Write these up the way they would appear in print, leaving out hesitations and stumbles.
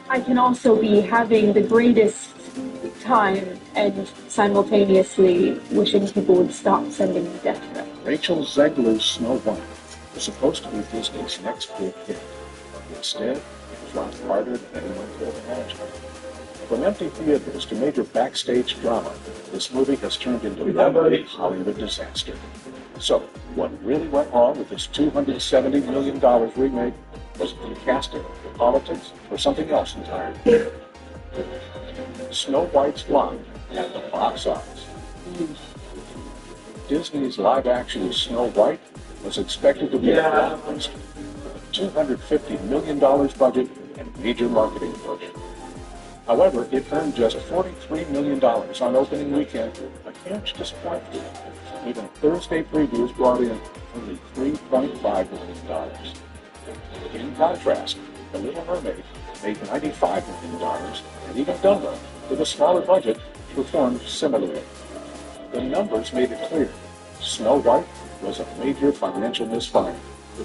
I can also be having the greatest time and simultaneously wishing people would stop sending me death threats. Rachel Zegler's Snow White was supposed to be Disney's next big hit. Instead, it flopped harder than anyone could imagine. From empty theaters to major backstage drama, this movie has turned into a Hollywood disaster. So, what really went wrong with this $270 million remake? Was it the casting, politics, or something else entirely? Snow White's flop at the box office. Disney's live-action Snow White was expected to be a blockbuster with a $250 million budget and major marketing push. However, it earned just $43 million on opening weekend, a huge disappointment. Even Thursday previews brought in only $3.5 million. In contrast, The Little Mermaid made $95 million, and even Dumbo, with a smaller budget, performed similarly. The numbers made it clear Snow White was a major financial misfire,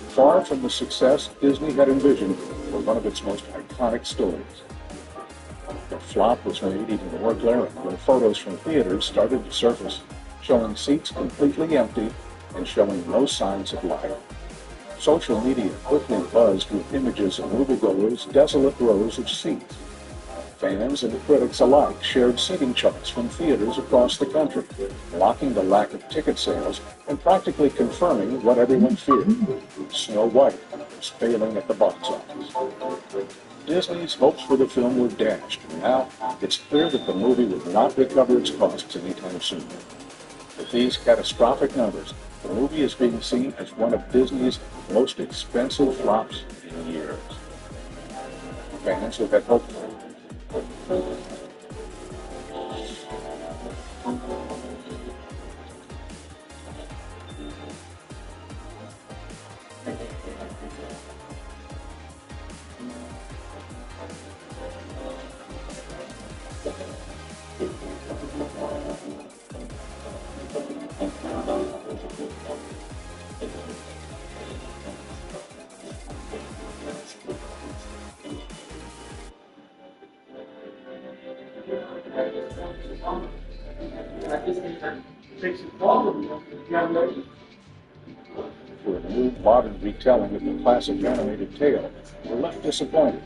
far from the success Disney had envisioned for one of its most iconic stories. The flop was made even more glaring when photos from theaters started to surface, showing seats completely empty and showing no signs of life. Social media quickly buzzed with images of moviegoers' desolate rows of seats. Fans and critics alike shared seating charts from theaters across the country, mocking the lack of ticket sales and practically confirming what everyone feared. Snow White was failing at the box office. Disney's hopes for the film were dashed, and now it's clear that the movie would not recover its costs anytime soon. With these catastrophic numbers, the movie is being seen as one of Disney's most expensive flops in years. Fans who had hoped for it. For a new modern retelling of the classic animated tale, we're left disappointed.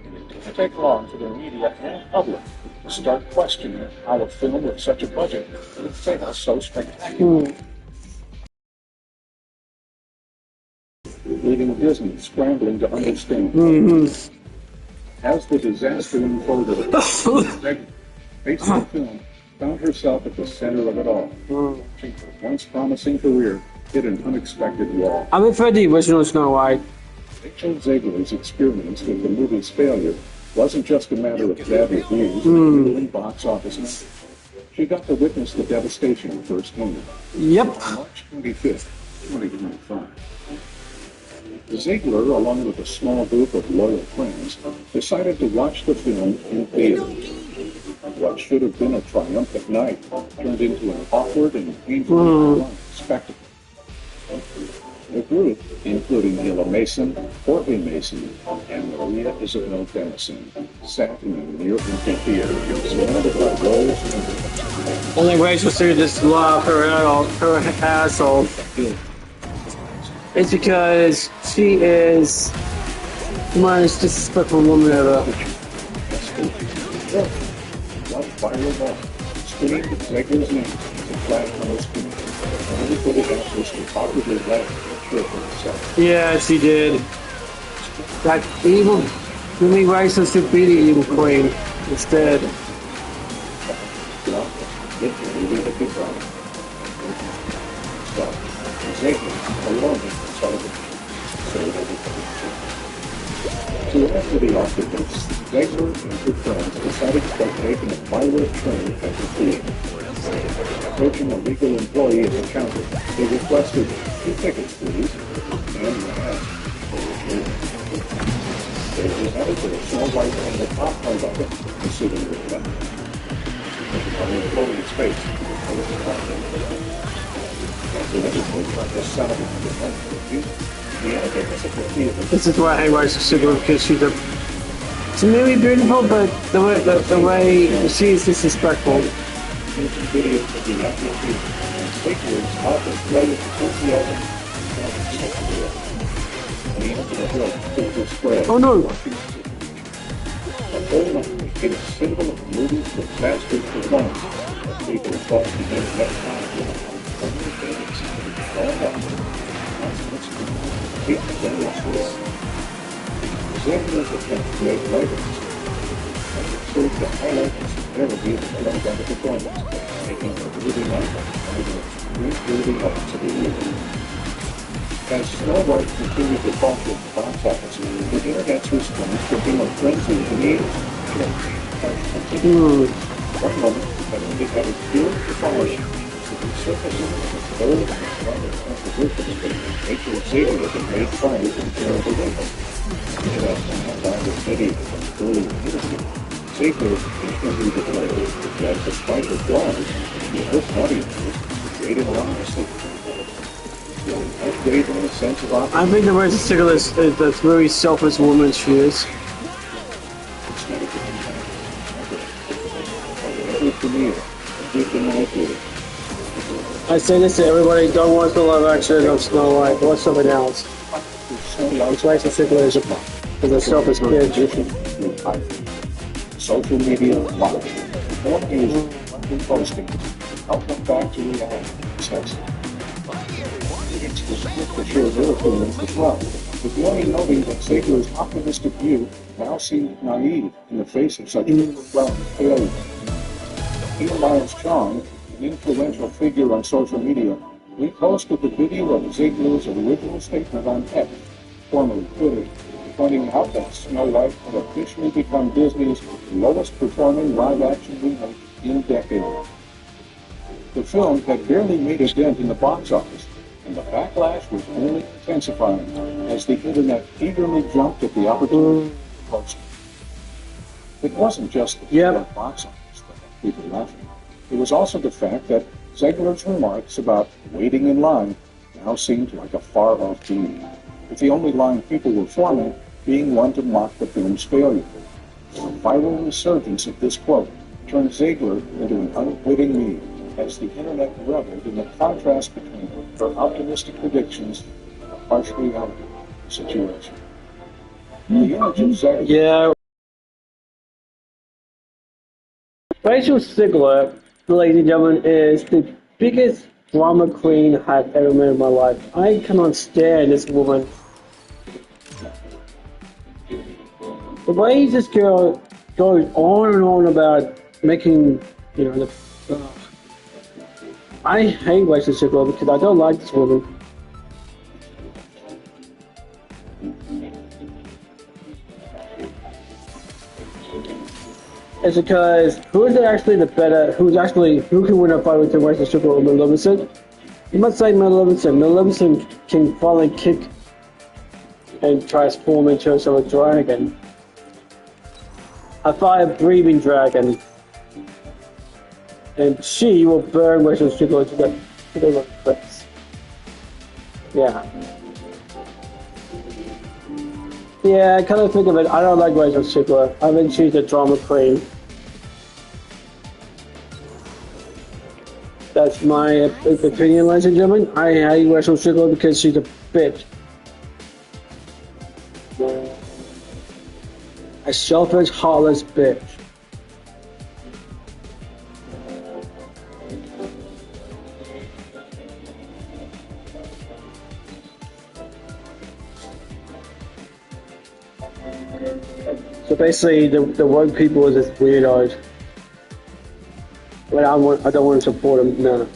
And it didn't take long for the media and public to start questioning how a film with such a budget could fail so spectacularly. Leaving Disney scrambling to understand. As the disaster unfolded, faced the film, found herself at the center of it all. Her once promising career hit an unexpected wall. I prefer the original Snow White. Rachel Zegler's experience with the movie's failure wasn't just a matter of bad reviews and middling box office numbers. She got to witness the devastation firsthand. Yep. On March 25th, 2025. Zegler, along with a small group of loyal friends, decided to watch the film in theaters. What should have been a triumphant night turned into an awkward and painful spectacle. The group, including Hilla Mason, Jorge Mason, and Maria Isabel Dennison, sat in a near-empty theater surrounded by rows and Only way she'll see this love her asshole. It's because she is the most disrespectful woman ever. What viral ball screamed Zegler's name as it flashed on the screen. footage actress reportedly left to care for herself. Yes, he did. That evil, really racist to be the evil queen instead. Well, get to movie the big brother. So, Xavier, alone in the television, so everybody to after the octopus, Xavier and her friends decided to partake in a violent train at the theater. Approaching a legal employee at the counter, they requested 2 tickets, please, and were asked for a drink. They decided to Snow White and the top part of it, considering it them. On the employee's face, there was a comment. After everything, the sound of the theater. This is why I watch Sigler, because she's really beautiful, but the way she is disrespectful. Video of the actual theater and stakeholders off display enthusiasm and Oh no! The whole night, it is symbol of the movie's disastrous performance. As people thought to get that time all up. Executives attempt to make writers and serve to highlight the severity of the performance, making the movie building up to the movie. As Snow White continued to falter in the box office, the internet's response became a frenzy of the news. One moment, when they had a pure performance, the surfacing of the third and stronger compositions that Rachel Xavier had made fires in terrible labor. Interesting how long the city was early industry. Xavier instantly declared that despite her flaws, the first audiences created anonymously. I think the racist Sigler is the very selfish woman she is. I say this to everybody, don't watch the live action of Snow White, watch something else. It's racist Sigler is a selfish bitch. Social media live. More music, monthly posting, help them back to reality. Sex. It's the show their opinions as well. With the only noting that Xavier's optimistic view now seemed naive in the face of such overwhelming failure. Peter Miles Chong, an influential figure on social media, reposted the video of Xavier's original statement on X, formerly Twitter, pointing out that Snow White had officially become Disney's lowest performing live-action remake in decades. The film had barely made a dent in the box office, and the backlash was only intensifying as the internet eagerly jumped at the opportunity to post it. It wasn't just the box office that had people laughing. It was also the fact that Zegler's remarks about waiting in line now seemed like a far-off dream, with the only line people were forming being one to mock the film's failure. The viral resurgence of this quote turned Xavier into an unwitting meme, as the internet reveled in the contrast between her optimistic predictions and the harsh reality of the situation. The image of Xavier... Yeah. Rachel Zegler, ladies and gentlemen, is the biggest drama queen I've ever met in my life. I cannot stand this woman. The way this girl goes on and on about making, I hate Rachel Zegler because I don't like this woman. It's because who can win a fight with the Rachel Zegler or Maleficent? You must say Maleficent. Maleficent can finally kick and transform into a dragon. A fire-breathing dragon. And she will burn Rachel Zegler to the face. Yeah. Yeah, I kind of think of it. I don't like Rachel Zegler. I think she's a drama queen. That's my opinion, ladies and gentlemen. I hate Rachel Zegler because she's a bitch. A selfish, heartless bitch. So basically, the woke people are just weirdos. But I don't want to support them. No.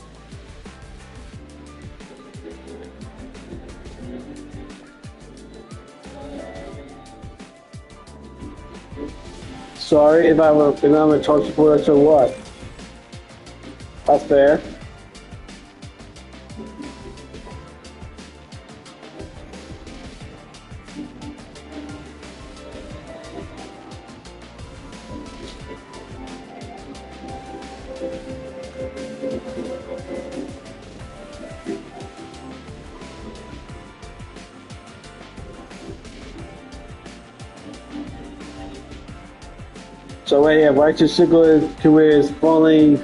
Sorry if I'm a Trump supporter, so what? That's fair. So yeah, Righteous Sickle career is finally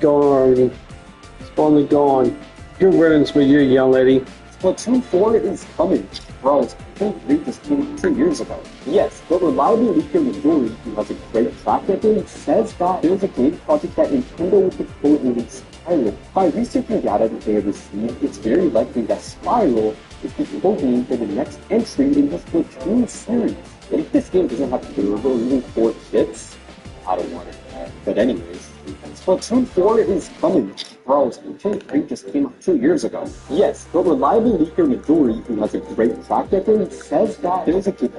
gone. It's finally gone. Good riddance with you, young lady. Splatoon 4 is coming. Bro, Splatoon 3 just came 2 years ago. Yes, but reliable leaker Midori, who has a great track record, says that there's a game project that Nintendo would deploy in Spyro. By researching data that they have received, it's very likely that Spyro is the code name for the next entry in the Splatoon series. And if this game doesn't have durable or even port chips, I don't want it. But anyways, Splatoon 4 is coming. Bro, Splatoon 3 just came out 2 years ago. Yes, but reliable leaker Midori, who has a great track record, says that there's a game.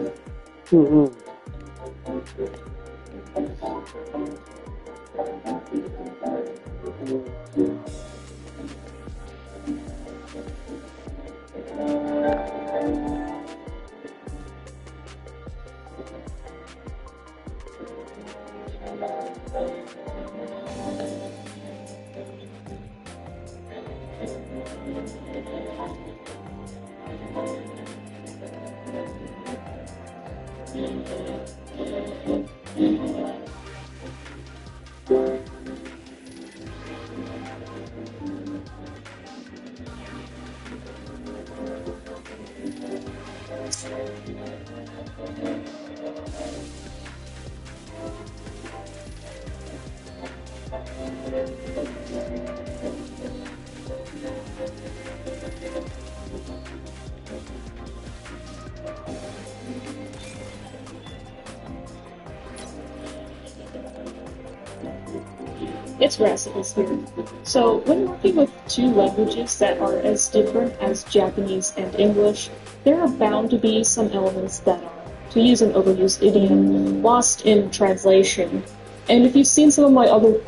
It's recipes here. So, when working with two languages that are as different as Japanese and English, there are bound to be some elements that are, to use an overused idiom, lost in translation. And if you've seen some of my other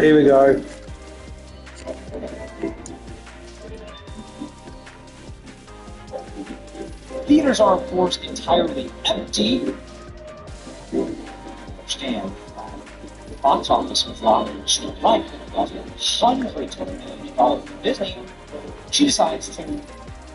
Here we go. Theaters are, of course, entirely empty. Understand. The box office was lobbying strike because of $120 million from Disney. She decides to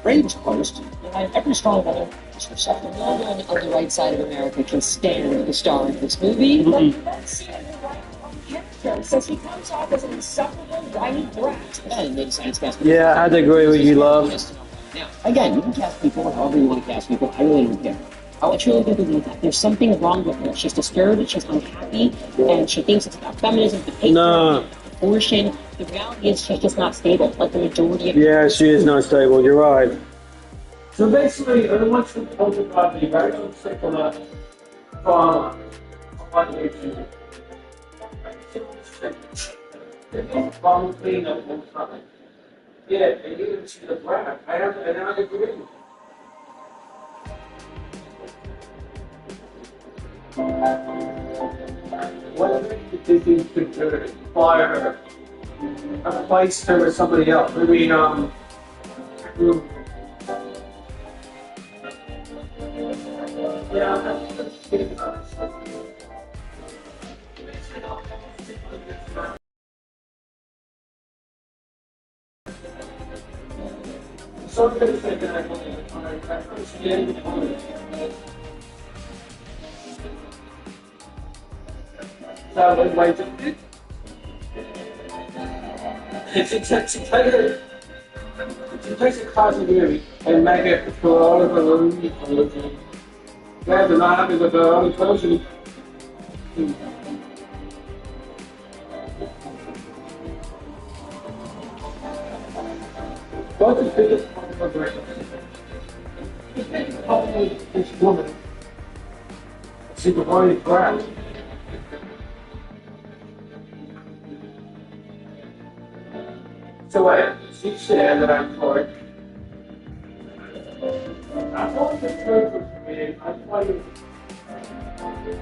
rage post behind every strong woman is herself. No one on the right side of America can stand the star of this movie. But you don't see any right character, so he comes off as an insufferable, whiny brat. And they decided to cast Yeah, I had to agree with you, love. Now, again, you can cast people however you want to cast people. I really don't care. I truly do believe that there's something wrong with her. She's disturbed, she's unhappy, and she thinks it's about feminism, the patriarchy, No. abortion. The reality is she's just not stable, like the majority of Yeah, she is not stable. You're right. So basically, I want to talk about the very particular drama on YouTube. Bomb cleanup and time. Yeah, and you can see the graph. I agree. What did you could fire her? Replace her with somebody else? I mean, yeah, something that I understand. that was my ticket. It takes a class of beauty and make it for all of the rooms. Yeah, they're not happy with the only closing. What's the biggest problem of breakfast? The biggest problem with this woman, she was already crashed. So she said that I'm correct. I thought the truth was me. I thought it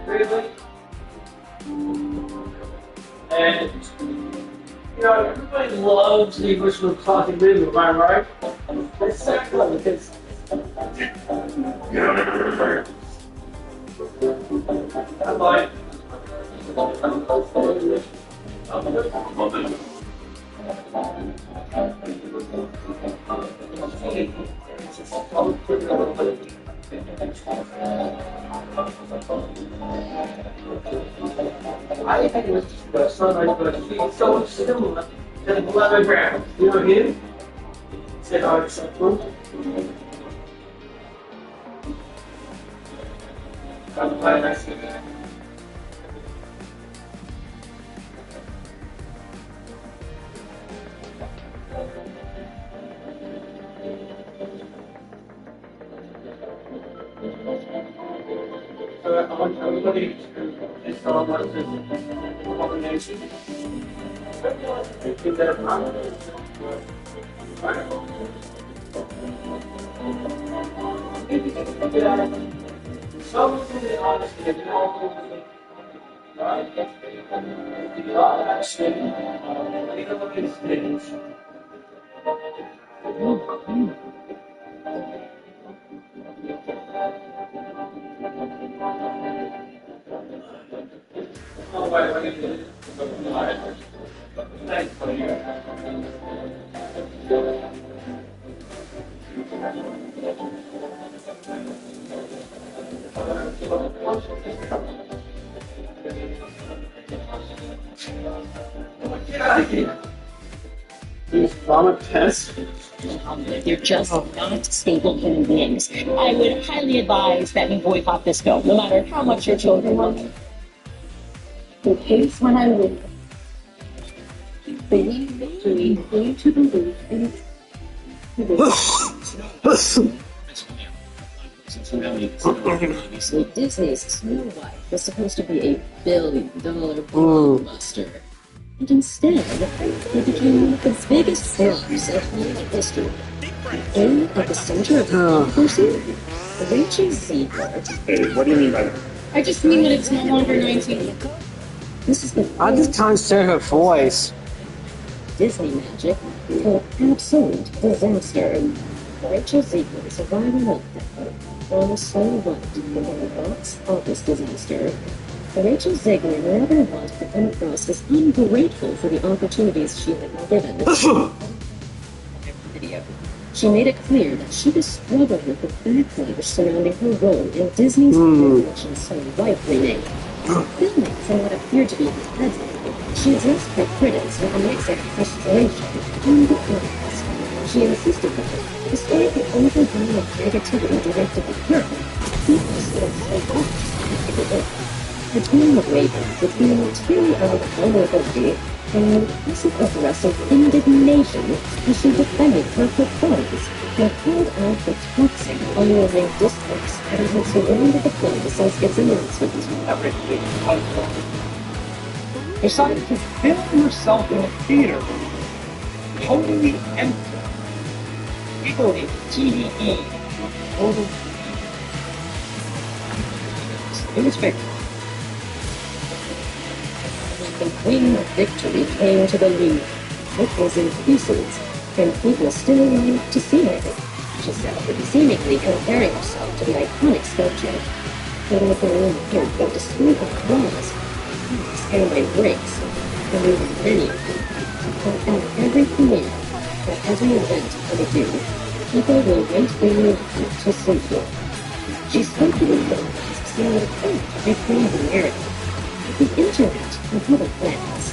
really. And you know, everybody loves the original talking rhythm, am I right? Exactly, because I'm like, I think it was just somebody, but he's so similar to the Leathergram. You know him? Said, oh, it's so cool. I'm glad I see that. So I want everybody to install one of the combination. Give that a problem. Someone to be honest, if you know, right? If you are actually, get out of here. These vomit tests. They're just not stable human beings. I would highly advise that you boycott this film, no matter how much your children love it. In case when I leave, they need to believe in So Disney's Snow White was supposed to be a billion-dollar blockbuster. And instead, it became one of the biggest films of human history. And at the center of the controversy, Rachel Ziegler. Hey, what do you mean by that? I just mean that it's no longer 19. This is the I just can't say her voice. Disney magic called absolute disaster. Rachel Ziegler's viral meltdown on Snow White became a box office disaster. Rachel Ziegler never wanted to come across as ungrateful for the opportunities she had been given. Video. She made it clear that she was struggling with the backlash surrounding her role in Disney's live-action Snow White remake. Filming from what appeared to be unpleasant, she addressed her critics with a mix of frustration and defiance. She insisted that, despite the overwhelming negativity directed at her, people still so much. Between the waver between teary-eyed vulnerability and passive-aggressive indignation as she defended her performance and called out the toxic underlying discourse that had surrounded the film since its announcement. Decided to film herself in a theater, totally empty. People in TDE, total. It was fake. The winged victory came to the Louvre. It was in pieces, and people still wanted to see it. She said, seemingly comparing herself to the iconic sculpture. But at the room appeared that despite the flaws, and my breaks, and there were many of them. And at every premiere, at every event that they do, people will wait their movie to see it. She spoke to the film as seeing a point to reclaim the narrative. The internet of other planets.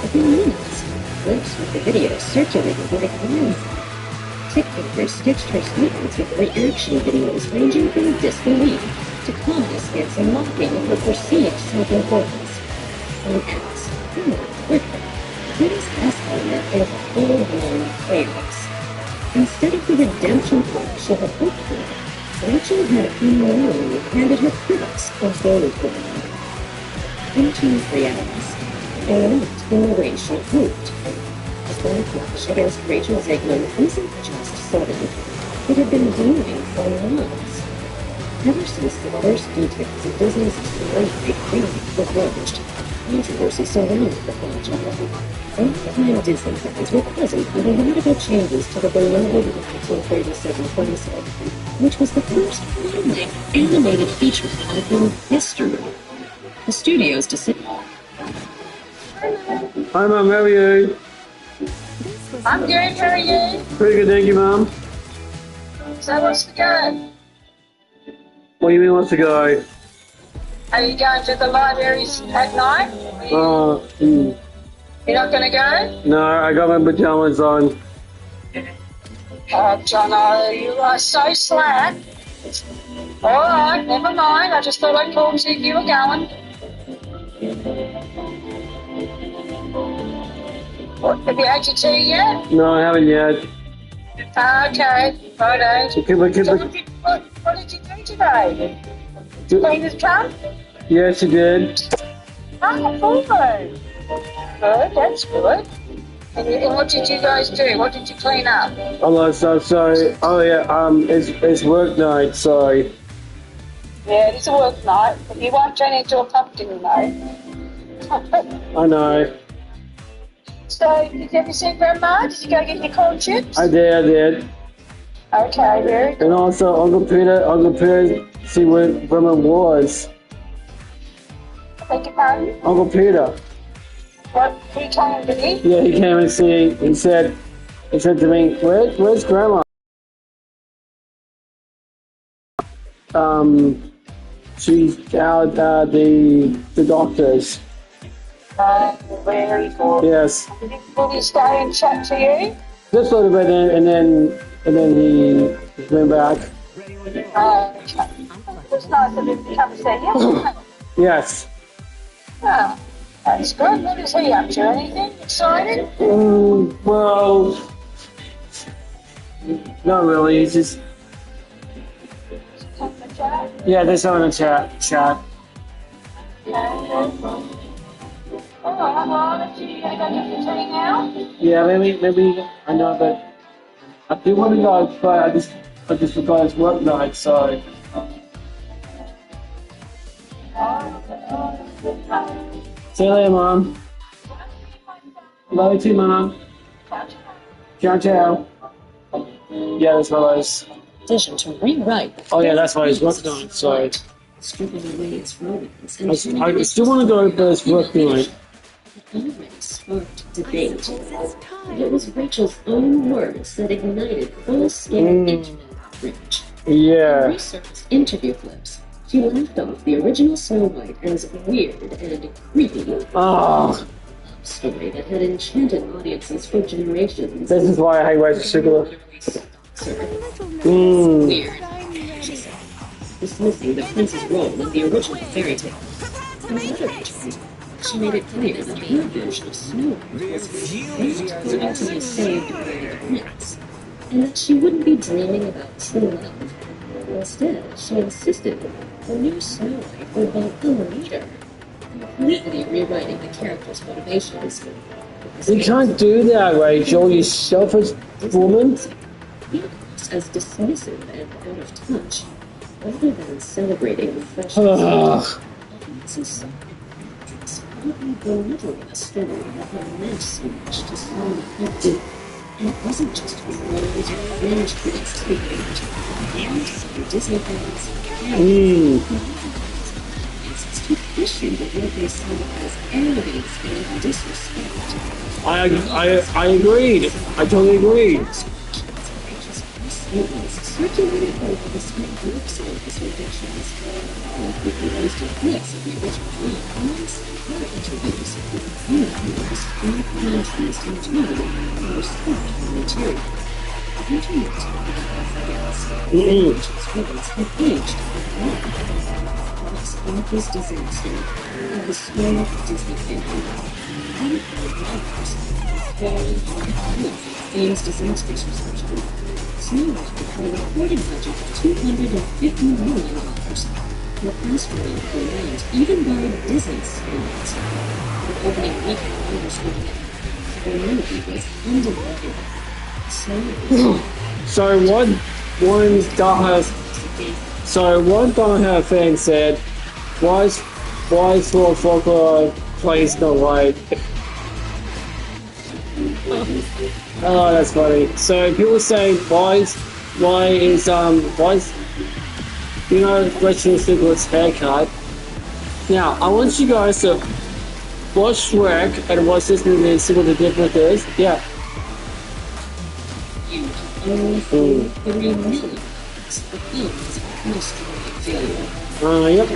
Within minutes, clips with the video circulated like wildfire. TikTokers stitched her statements with reaction videos ranging from disbelief to comments and mocking of her perceived self-importance. And as, somewhat quickly, things escalated into full-blown chaos. Instead of the redemption arc she had hoped for, Rachel had unknowingly handed her critics a bold one. Into realities, and not in the way she hoped. The backlash against Rachel Zegman isn't just sudden. It had been brewing for months. Ever since the first details of Disney's great remake were broached, controversy surrounded the project. Old-time Disney fans were present for the radical changes to the beloved 1937 classic, which was the first full-length animated feature film in history. The studio's decision. Hi, Mum. How are you? I'm good, how are you? Pretty good, thank you, Mum. So what's the go? What do you mean, what's the go? Are you going to the libraries at night? You're not going to go? No, I got my pajamas on. Oh, Jono, you are so slack. All right, never mind. I just thought I'd call and see if you were going. What, have you had your tea yet? No, I haven't yet. Okay, righto. So What did you do today? Clean the truck? Yes, you did. Oh, good. Good, that's good. And what did you guys do? What did you clean up? A lot of stuff. So, it's work night. So, Yeah, it is a work night, but you won't turn into a pumpkin, you know. I know. So, did you ever see Grandma? Did you go get your corn chips? I did. Okay, very good. And also, Uncle Peter, see where Grandma was. Beg your pardon? Uncle Peter. What? He came, did he? Yeah, he came and see. He said to me, "Where's Grandma?" She's out at the doctor's. Very good. Yes. Will he stay and chat to you? Just a little bit, and then he went back. Okay. It was nice of him to come see you, wasn't it? Yes. Oh, that's good. What is he up to? Anything exciting? Well, not really. He's just yeah. There's someone in the chat. All right, well, I'll let you go get your tea now. Yeah, maybe I know, but I do want to go, but I just forgot it's work night, so. See you later, Mom. Love you too, Mom. Ciao. Yeah, that's what I was. Decision to rewrite. Oh yeah, that's what I was working on. So. Stripping away its romance and I still want to go, but it's work night. It already sparked debate. It was Rachel's own words that ignited full-scale internet outrage. Yeah. In researched interview clips, she left off the original Snow White as weird and creepy. Oh. Story that had enchanted audiences for generations. This is why I hate white sugar. Weird, she said, dismissing the prince's role in the original fairy tale. In another interview, she made it clear that her version of Snow White was going to be saved by the prince, and that she wouldn't be dreaming about true love. Instead, she insisted the new Snow White would welcome a leader, completely rewriting the character's motivations. You can't do that, Rachel, you selfish woman. He looks as dismissive and out of touch, rather than celebrating the fresh audiences. Probably belittling a story that had meant so much to so many people. And it wasn't just trolls or fringe critics speaking it. And some Disney fans and audiences took issue with what they saw as arrogance and disrespect. I agreed. I totally agreed. Rachel's statements circulated over the screen groups of his reductions. And with the most complex of the original dream elements, were introduced with uniforms, and contrast in tone, and respect for material. The internet which its words have aged with one. This office disaster, and the story of Disney family. One of the writers, very hard famous disasters research group. Snow White had a reported budget of $250 million. Were estimated for land even by Disney standards. The opening weekend numbers were met. The movie was undeniable. One diehard fan said, why is Lord Folklore plays Snow White? Oh, that's funny. So people say, why is Rachel Segler's haircut? Now, I want you guys to watch Shrek and watch this movie and see what the difference is. Yeah. You have only 3 million. The film is a catastrophic failure. Yep.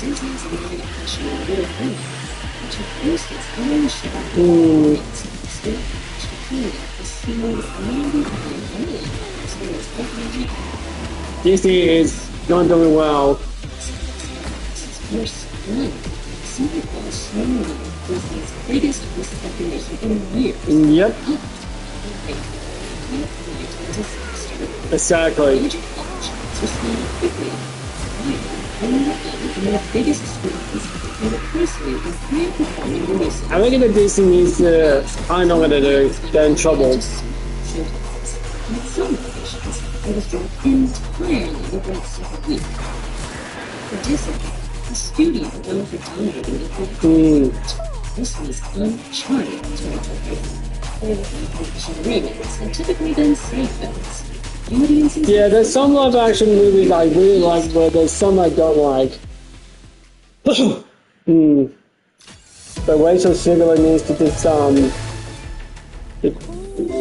Disney's limited pressure will fail, which includes its own share of still creating a smooth, $95 million as well as technology. Disney is not doing well. First one, Santa Claus Snow White was Disney's biggest miscalculation in years. Yep. Exactly. Major options responded quickly. One of the biggest screens and a priestly and high-performing releases. I think the Disney needs to, I know what to do, they're in trouble. In some locations, it was dropped entirely the rest of the week. For Disney, a studio known for dominating the whole this was uncharted territory. Live-action remakes had typically been safe bets. Audiences Yeah, there's some live-action movies I really like, but there's some I don't like. But Rachel Segler needs to do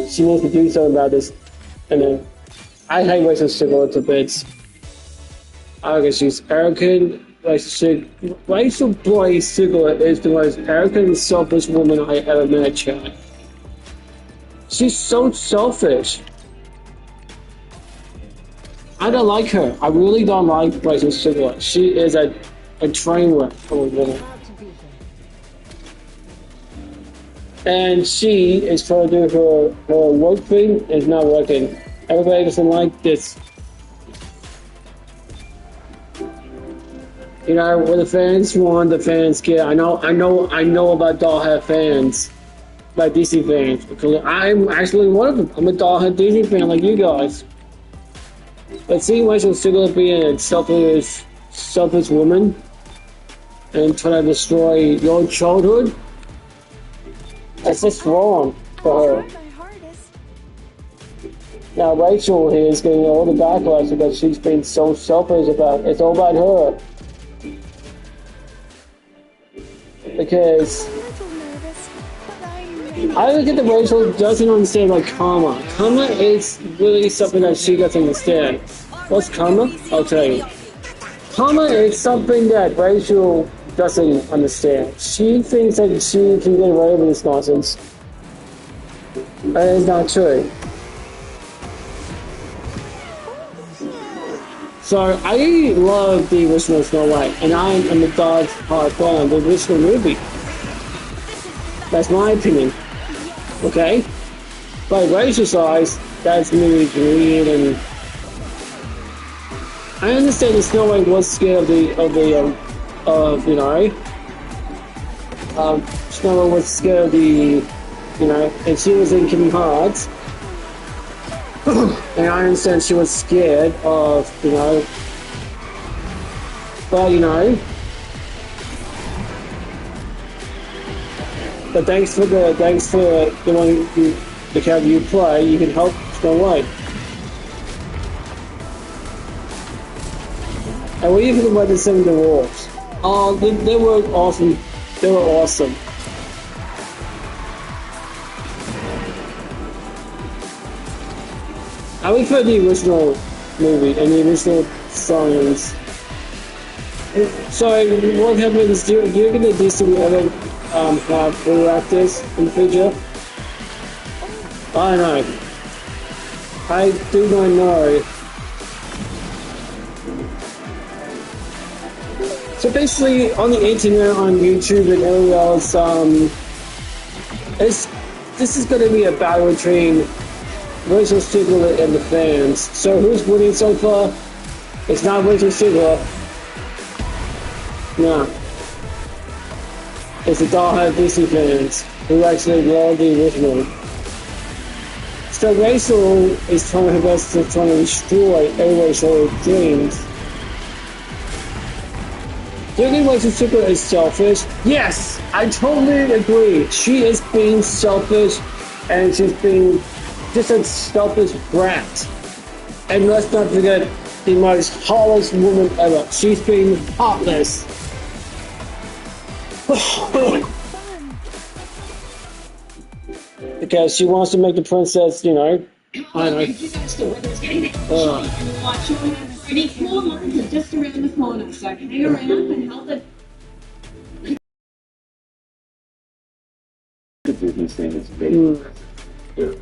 she needs to do something about this. And then, I hate Rachel Segler to bits. I think she's arrogant. Rachel Boy Segler is the most arrogant and selfish woman I ever met, Chad. She's so selfish. I don't like her. I really don't like Rachel Segler. She is a train wreck of a woman. And she is trying to do her work thing. It's not working. Everybody doesn't like this. You know, what the fans want, the fans get. I know about dollhead fans, like DC fans, because I'm actually one of them. I'm a dollhead DC fan like you guys. But seeing Rachel Segler being a selfish woman and trying to destroy your childhood, that's just wrong for her. Now Rachel here is getting all the backlash because she's been so selfish about it. It's all about her. Because I look at the Rachel doesn't understand like karma. Karma is really something that she doesn't understand. What's karma? I'll tell you. Karma is something that Rachel doesn't understand. She thinks that she can get away with this nonsense. That is not true. So I love the original Snow White, and I am a dog hard fan of the original movie. That's my opinion. Okay? By Rachel's eyes, that's really weird, and I understand that Snow White was scared Snow White was scared of and she was in Kingdom Hearts. And I understand she was scared of, but thanks for the one the character you play, you can help Snow White. And what do you think about the 7 Dwarfs? Oh, they were awesome. They were awesome. I would prefer the original movie and the original songs. So what happens? Do you reckon that Disney will ever have voice actors in the future? I don't know. I do not know. So basically, on the internet, on YouTube, and everywhere else, this is going to be a battle between Rachel Stigler and the fans. So who's winning so far? It's not Rachel Stigler. No. It's the diehard Disney fans who actually love the original. So Rachel is trying her best to try to destroy everybody's old dreams. Do you think Rachel Stigler is selfish? Yes, I totally agree. She is being selfish, and she's being just a selfish brat. And let's not forget the most heartless woman ever. She's being heartless. Because she wants to make the princess, you know, I don't know. Watch you have a pretty cool month just around the corner, so I can hang around and help it. The Disney thing is big. They're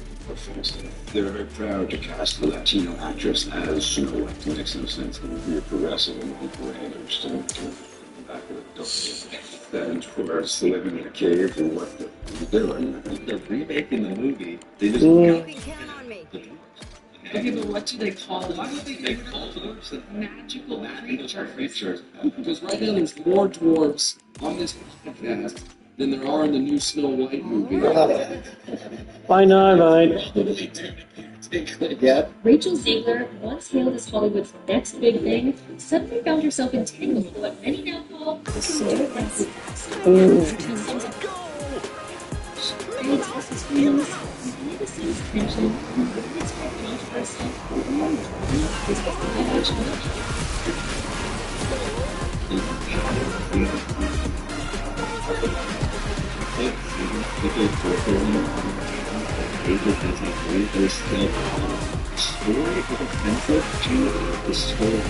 very proud to cast a Latino actress as Snow White. It makes no sense. It would be a progressive and range back of the that towards living in a cave or what they're doing. They're remaking the movie. They just Count on me. Okay, but what do they call it? Why do they call those Magical creatures? Because right now there's more dwarves on this podcast than there are in the new Snow White movie. I know, right? Yeah. Rachel Zegler, once hailed as Hollywood's next big thing, suddenly found herself entangled with what many now call the Snow White. Tension, unexpected controversy, Story of offensive to the story of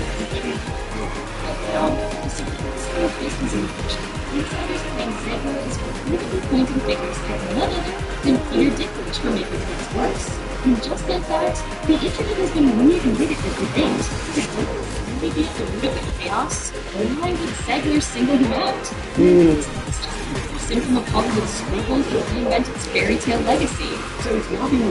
pointing fingers at none other than Peter Dinklage for making things worse. And just like that, the internet has been reinvented for debate. Could really be at the root of the chaos? Or why would Zegler single him out? Symptom of Hollywood's struggle to reinvent its fairy tale legacy. So it's not being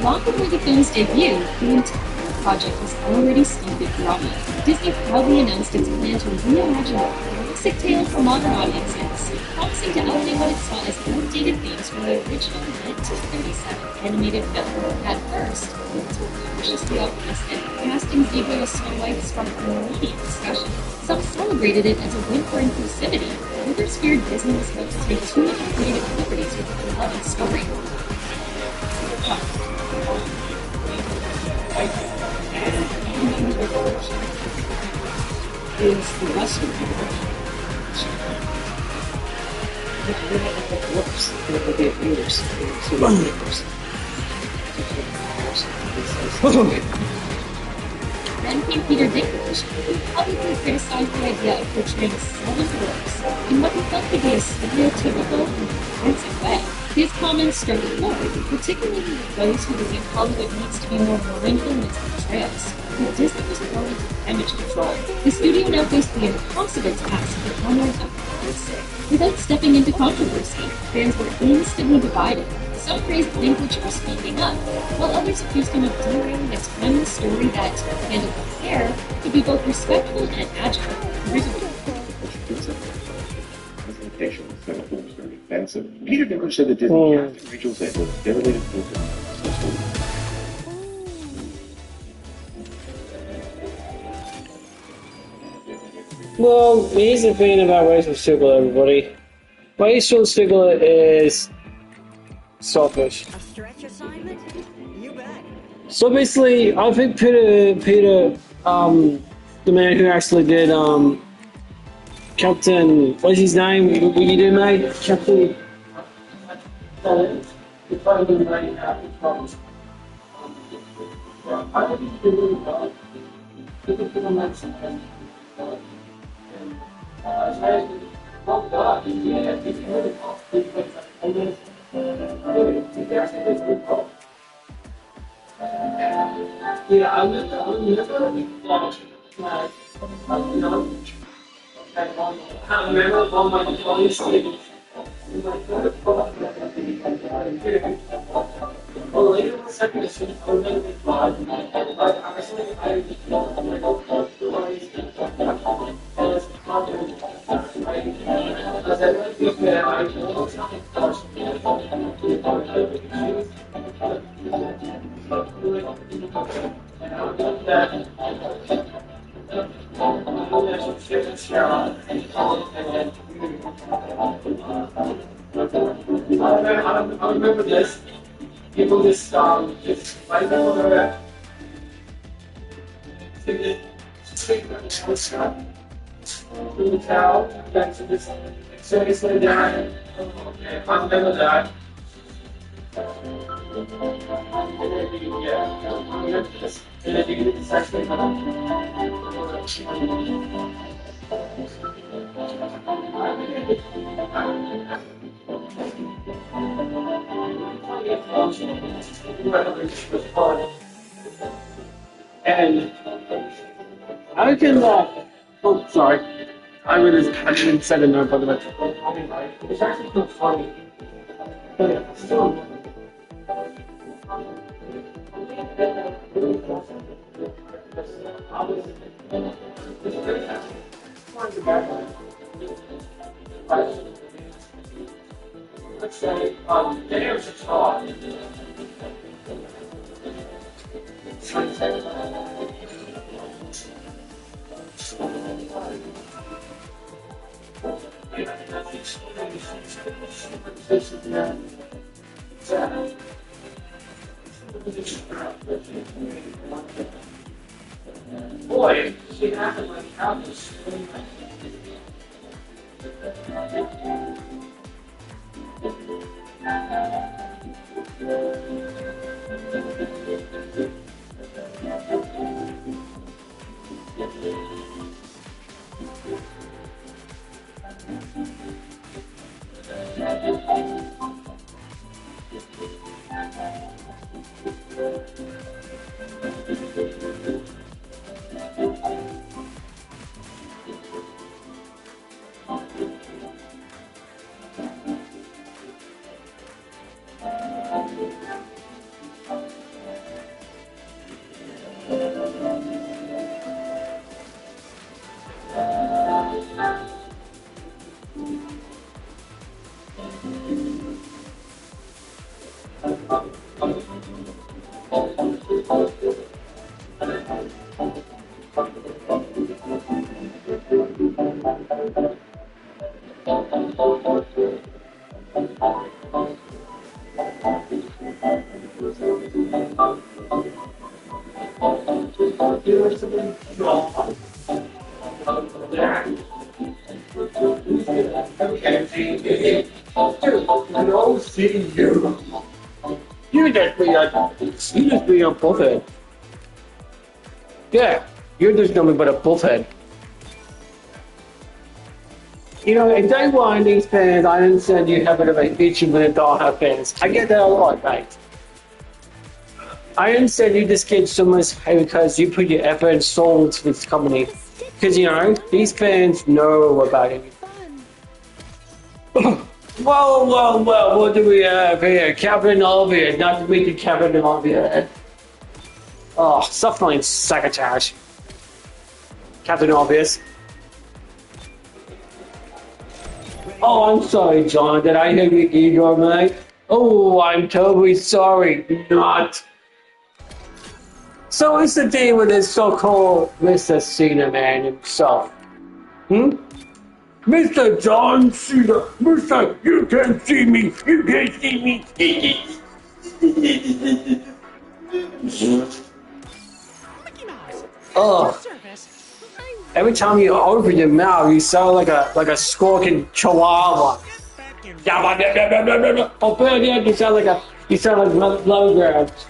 long before the film's debut, the entire project was already steeped in drama. Disney proudly announced its plan to reimagine the classic tale for modern audiences, promising to update what it saw as outdated themes from the original 1937 animated film. At first, fans were cautiously optimistic, casting Zegler as Snow White sparked immediate discussion. Some celebrated it as a win for inclusivity, others feared Disney was about to take too many creative liberties with the beloved story. Is the Western works with the viewers to the viewers. Then came Peter Dinklage, who publicly criticized the idea of portraying 7 dwarfs in what he felt to be a stereotypical and offensive way. His comments struck a chord, particularly with those who believe Hollywood needs to be more mindful in its portrayals. But Disney was prone to damage control. The studio now faced the impossible task of honoring a classic without stepping into controversy. Fans were instantly divided. Some praised Dinklage for speaking up, while others accused him of derailing a timeless story that, handled with care, could be both respectful and agile. Presentation was going to be very offensive. Peter Dinklage said that Disney casting Rachel Zegler was devastated for Well, here's the thing about Rachel Stigler, everybody. Rachel Stigler is selfish. A stretch assignment? You bet. So basically, I think Peter, the man who actually did Captain, what's his name? What you do, mate? Captain. It's probably right now. I don't think you really well. You can put on that side. Oh God, yeah, it's really tough. It's actually really tough. Yeah, I remember, I remember on my college stage, my third well, later in secondary school, I remember I actually I as I went through there, I almost had I remember this. People just white people are take the towel, then to just seriously down. I remember that. And I can, oh, sorry. I didn't set a note, by the way. It's actually so funny. But it's still. Let's say, there's a talk. Boy, she acted like Alice. You just be a bullhead. Yeah, you're just nothing but a bullhead. You know, if they want these fans, I understand you have a bit of an issue with the Dollhouse fans. I get that a lot, mate. I understand you just get so much hate because you put your effort and soul into this company. Because, you know, these fans know about it. Whoa, what do we have here? Captain Obvious, not to meet the Captain Obvious. Oh, suffering sabotage. Captain Obvious. Oh, I'm sorry, John. Did I hit your ego, mate? Oh, I'm totally sorry. Not. So what's the deal with this so-called Mr. Cena man himself? Mr. John Cena, Mr. You can't see me, you can't see me. Mickey Mouse. Oh. Service. Every time you open your mouth, you sound like a squawking chihuahua. Oh, but yeah, you sound like leather grabs.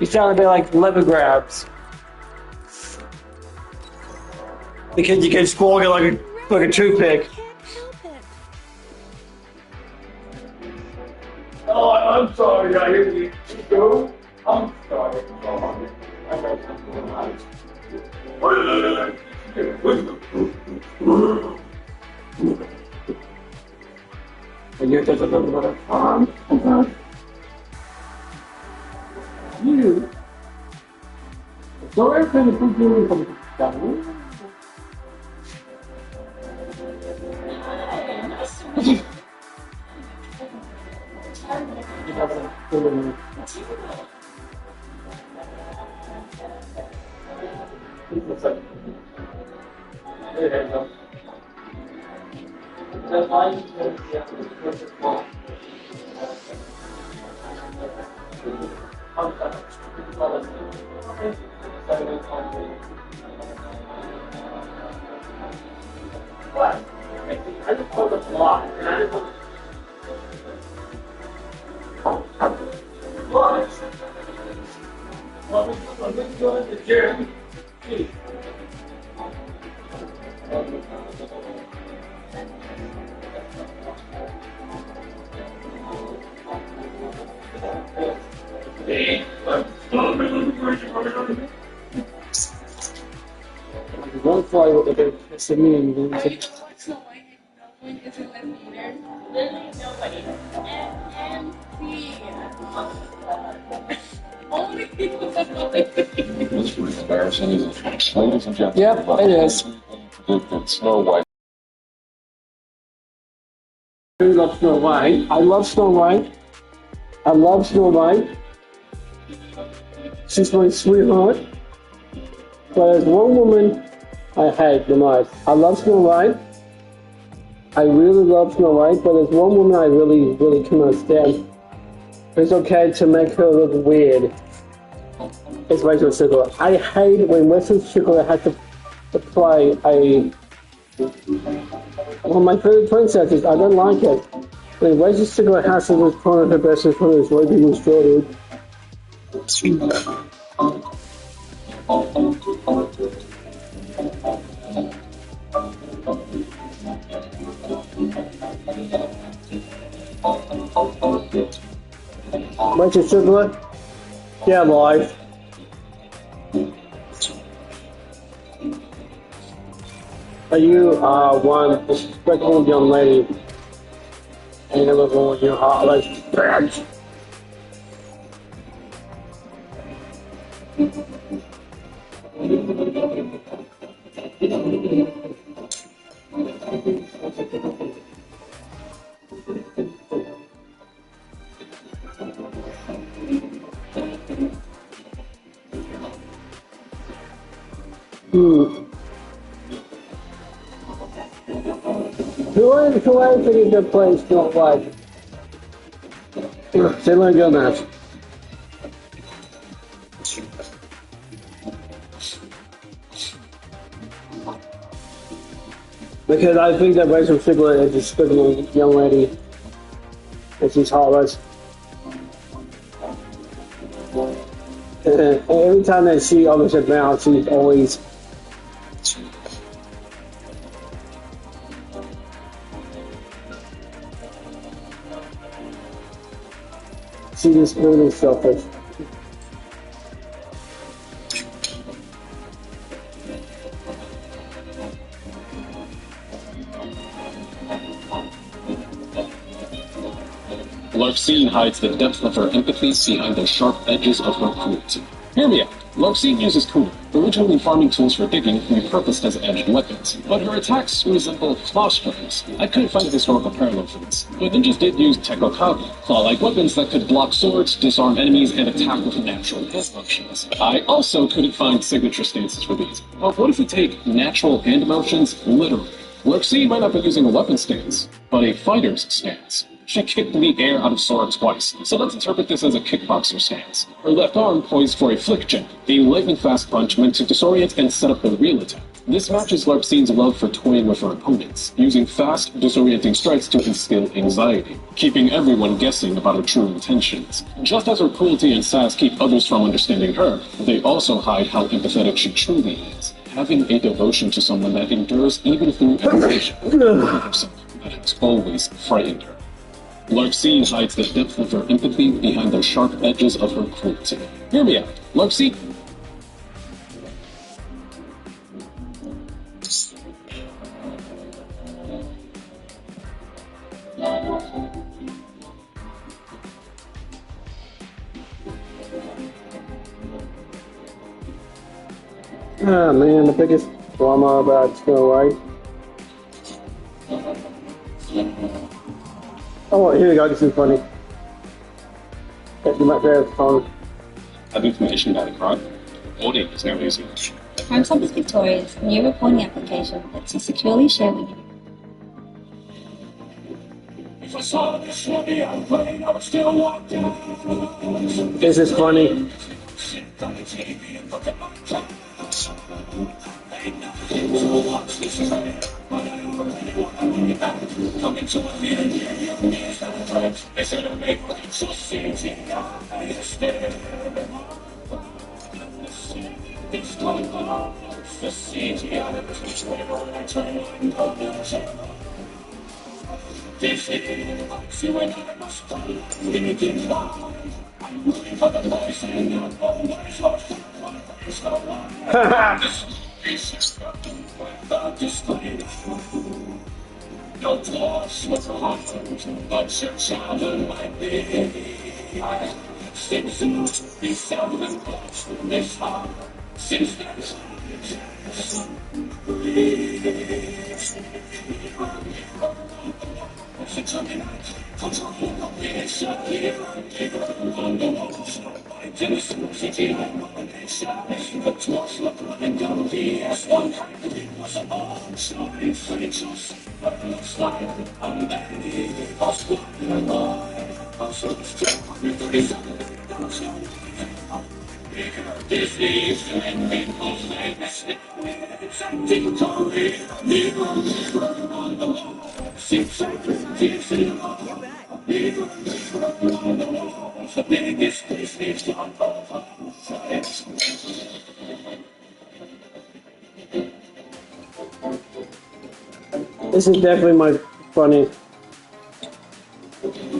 You sound a bit like leather grabs. Because you can squawk it like a toothpick. Oh, I'm sorry, I didn't mean to go. I'm sorry. And you're just a little bit of you. So everything is doing from the What? I just called a block, and I didn't want what? I've been going to the gym. Gee. Hey, one fly with the it's a mean. No one isn't a leader. Literally nobody. NMC. Only people that know it. This was embarrassing, isn't it? Ladies and gentlemen, Yep, it is. predicted Snow White. I love Snow White. I love Snow White. I love Snow White. She's my sweetheart. But there's one woman I hate the most. I love Snow White. I really love Snow White, but there's one woman I really cannot stand. It's okay to make her look weird. It's Rachel Zegler. I hate when Rachel Zegler has to play one of my favorite princesses. I don't like it. When Rachel Zegler has to respond to her best friend is way being destroyed. Rachel Zegler, get alive. You are one respectable young lady, and you never go in your heart like bitch. Who I think is good place to like? Say like go match. Because I think that Rachel Zegler is a despicable young lady, and she's heartless. And every time that she opens her mouth, she's always just really selfish. Larxene hides the depth of her empathy behind the sharp edges of her cruelty. Hear me out. Larxene uses Kuna, originally farming tools for digging, repurposed as edged weapons, but her attacks resemble claw strikes. I couldn't find a historical parallel for this, but ninjas did use Tekokage, claw-like weapons that could block swords, disarm enemies, and attack with natural hand motions. I also couldn't find signature stances for these. But what if we take natural hand motions literally? Larxene might not be using a weapon stance, but a fighter's stance. She kicked the air out of Sora twice, so let's interpret this as a kickboxer stance. Her left arm poised for a flick jab, a lightning fast punch meant to disorient and set up the real attack. This matches Larpsine's love for toying with her opponents, using fast, disorienting strikes to instill anxiety, keeping everyone guessing about her true intentions. Just as her cruelty and sass keep others from understanding her, they also hide how empathetic she truly is, having a devotion to someone that endures even through aggravation, that has always frightened her. Larpsine hides the depth of her empathy behind the sharp edges of her cruelty. Hear me out. Larpsine... Ah man, the biggest drama about Snow White. Oh, here we go, this is funny. You might say it's fun. Have information about the crime. Audit is now using it. Crime Stoppers Victoria's new reporting application lets you securely share with you. If I saw this heavy on plane, I would still walk down. This is funny. This is definitely my funny.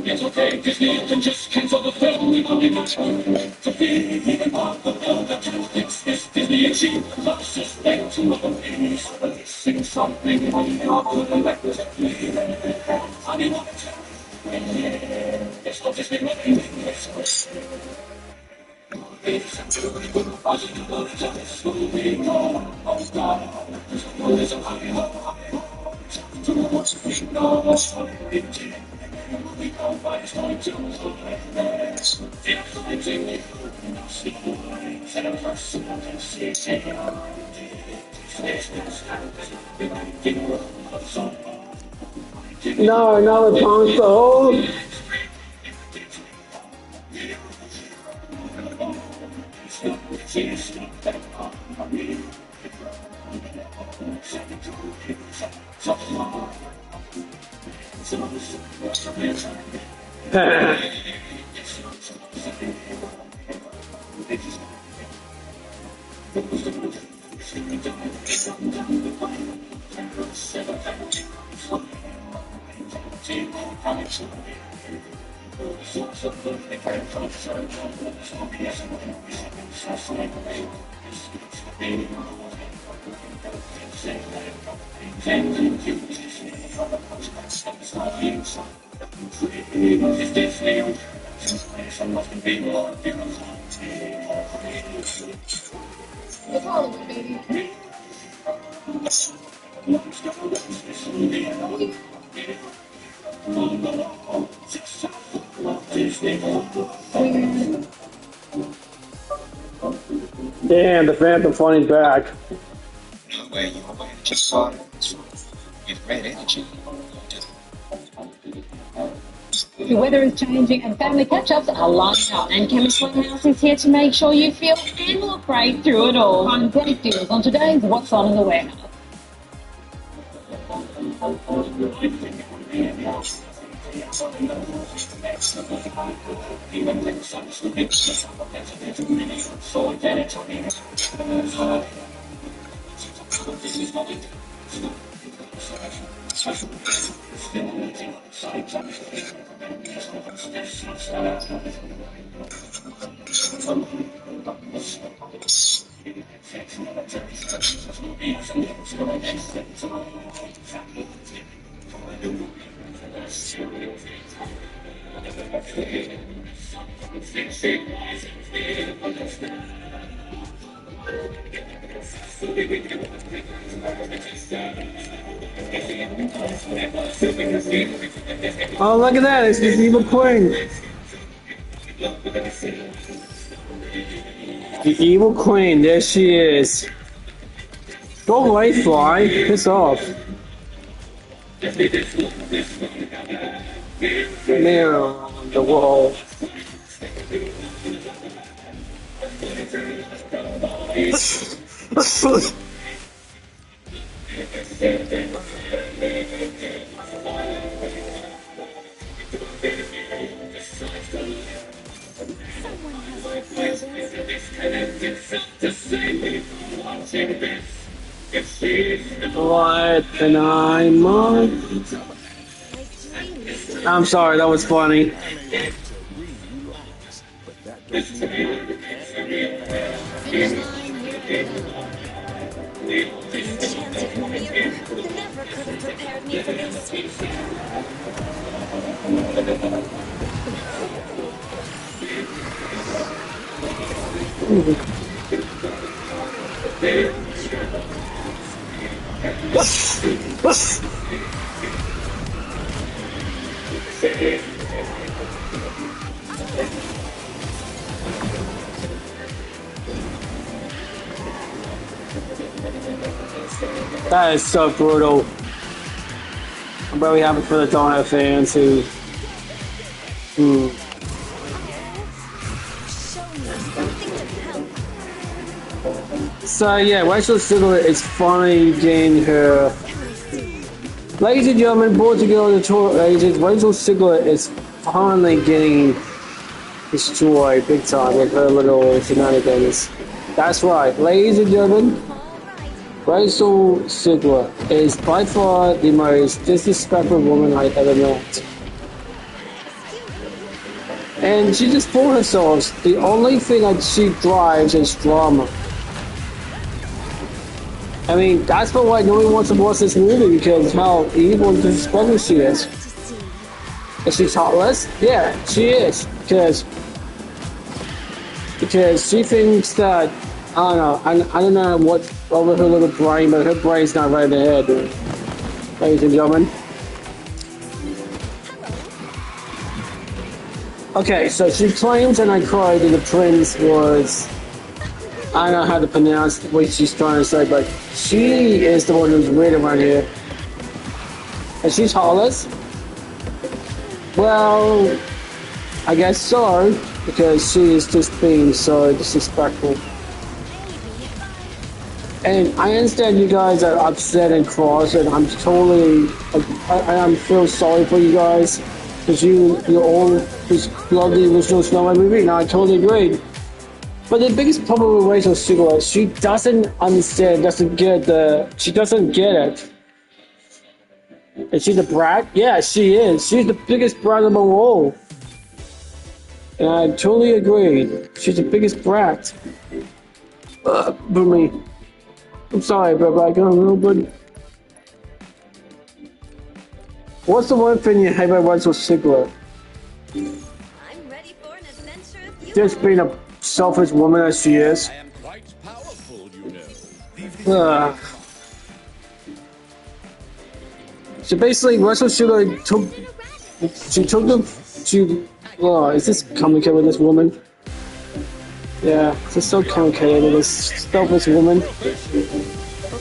It's okay, Disney, you can just cancel the film. We don't need much to be even on the film. The tactics is Disney and she loves to stay to a piece. Releasing something on your collectively. I mean, it's not Disney running this way. No, no, it's on the whole. Damn, the Phantom Funny back. No way, you away. Just saw it. With red energy. The weather is changing and family catch-ups are lined up, and Chemist House is here to make sure you feel and look right through it all. On great deals on today's What's On in the Warehouse. Oh, look at that! It's the evil queen. The evil queen. There she is. Go away, fly. Piss off. Mirror on the wall. What can I mind? I'm sorry, that was funny. That is so brutal. I'm very happy for the Dino fans who. So yeah, Rachel Sigler is finally getting her. Ladies and gentlemen, boys and girls, the tour agents, Rachel Sigler is finally getting destroyed big time with her little shenanigans. That's right, ladies and gentlemen, Rachel Sigler is by far the most disrespectful woman I've ever met. And she just fooled herself. The only thing that she drives is drama. I mean, that's why nobody wants to watch this movie, because how evil and disrespectful she is. Is she thoughtless? Yeah, she is. Because she thinks that, I don't know, I don't know what's over her little brain, but her brain's not right in the head, ladies and gentlemen. Okay, so she claims, and I cried, that the prince was, I don't know how to pronounce what she's trying to say, but she is the one who's weird around here. And she's heartless? Well, I guess so, because she is just being so disrespectful. And I understand you guys are upset and cross, and I'm totally, I feel sorry for you guys, because you all just love the original Snow White movie, and I totally agree. But the biggest problem with Rachel Sigler is she doesn't understand, she doesn't get it. Is she the brat? Yeah, she is. She's the biggest brat of them all. And I totally agree. She's the biggest brat. For me. I'm sorry, but I got a little bit. What's the one thing you hate about Rachel Sigler? I'm ready for an adventure of you. Just being a selfish woman as she is. I am quite powerful, you know. So basically, Rachel Sigler is this complicated with this woman? Yeah, it's just so complicated with this selfish woman.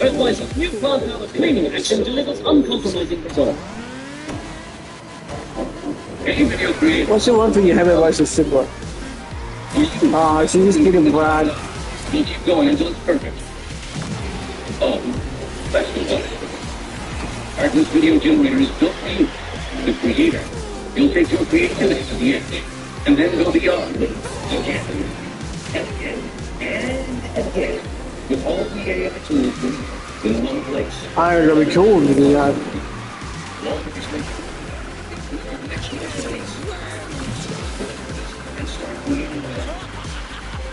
Advisor, new plant power cleaning action delivers uncompromising results. What's the one thing you have about Rachel Sigler? She's just being a brat. We'll keep going until it's perfect. Oh, that's the one. Artless video generator is built for you, the creator. You'll take your creativity to the edge, and then go beyond. Again, and again, and again. With all the AI tools in one place. I heard it'll be cool to do that.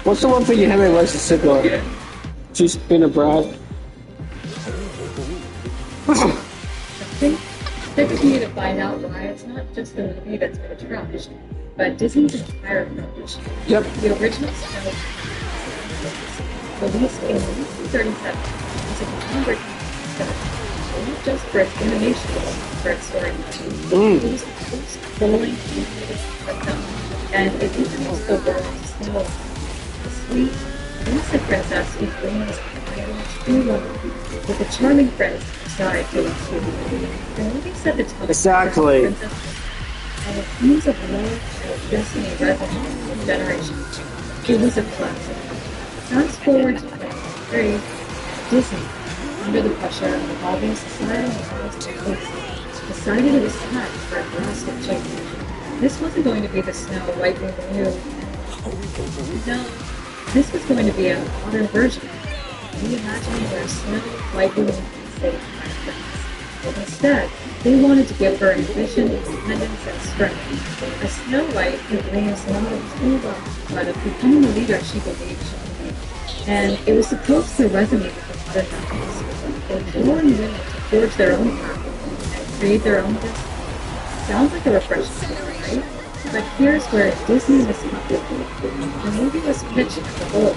What's the one thing you haven't watched the signal? Just been a brat. I think we need to find out why it's not just the movie that's been trashed, but Disney's entire approach. Yep. The original Snow released in 1937 was a groundbreaking film, not just for its animation, but for its storytelling. It was the first full-length animated film, and it introduced the world to Snow White, the sweet, innocent princess who brings true love with a charming prince side to its The movie set the tone Exactly. for princess and the themes of love and destiny resonate with generations. It was a classic. Fast forward to 2023, Disney, under the pressure of evolving societal norms and tastes, decided it was time for a drastic change. This wasn't going to be the Snow White we knew. No, this was going to be a modern version, reimagining where Snow White would be saved by a prince. Instead, they wanted to give her ambition, independence, and strength. A Snow White who dreams not of true love, but of becoming the leader she believed she could be. And it was supposed to resonate with the modern times, empowering women to forge their own path and create their own business. Sounds like a refreshing story, right? But here's where Disney miscalculated. The movie was pitched as a bold,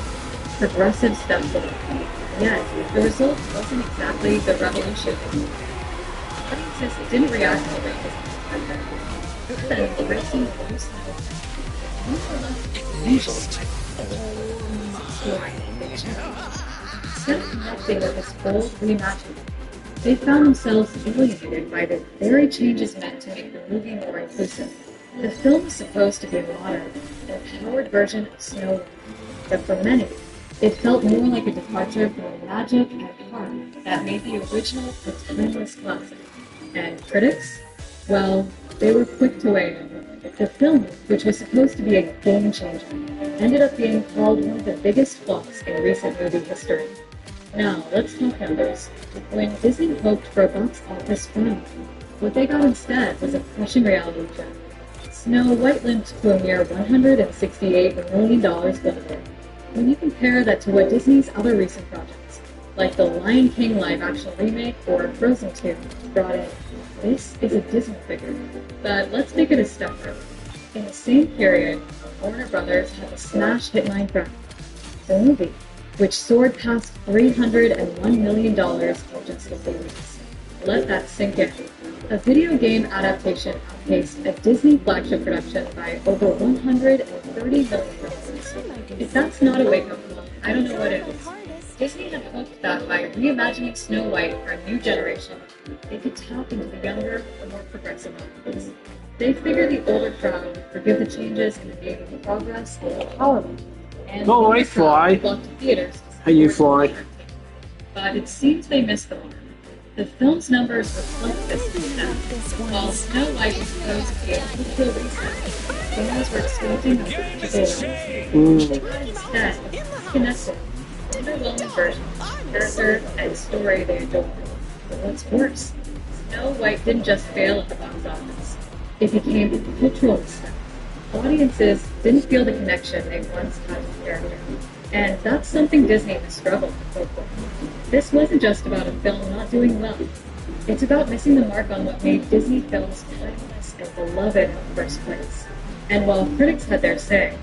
progressive step forward. Yet, the result wasn't exactly the revolution. Audiences didn't react the way Disney expected. Rather than embracing the new style, we were left with the usual story. Instead of connecting with this bold reimagining, they found themselves alienated by the very changes meant to make the movie more inclusive. The film was supposed to be a modern, empowered version of Snow White, but for many, it felt more like a departure from the magic and charm that made the original a timeless classic. And critics? Well, they were quick to weigh in. The film, which was supposed to be a game changer, ended up being called one of the biggest flops in recent movie history. Now, let's talk numbers. When Disney hoped for a box office triumph, what they got instead was a crushing reality check. Snow White limped to a mere $168 million globally. When you compare that to what Disney's other recent projects, like the Lion King live-action remake or Frozen 2, brought in, this is a Disney figure. But let's take it a step further. In the same period, Warner Brothers had the smash hit Minecraft, the movie, which soared past $301 million in just a few weeks. Let that sink in. A video game adaptation outpaced a Disney flagship production by over $130 million. If that's not a wake-up call, I don't know what is. Disney had hoped that by reimagining Snow White for a new generation, they could tap into the younger, more progressive audience. They figured the older crowd would forgive the changes in the name of progress and empowerment, and Go away, Fly. flocked to theaters to Hey, you support Fly. but it seems they missed the mark. The film's numbers reflect this success. While Snow White was supposed to be a cultural reset, fans were expecting a magical landscape. They got instead a disconnected, underwhelming version of character and story they adored. But what's worse, Snow White didn't just fail at the box office. It became a cultural misstep. Audiences didn't feel the connection they once had with the character. And that's something Disney has struggled to cope with. This wasn't just about a film not doing well. It's about missing the mark on what made Disney films timeless and beloved in the first place. And while critics had their say,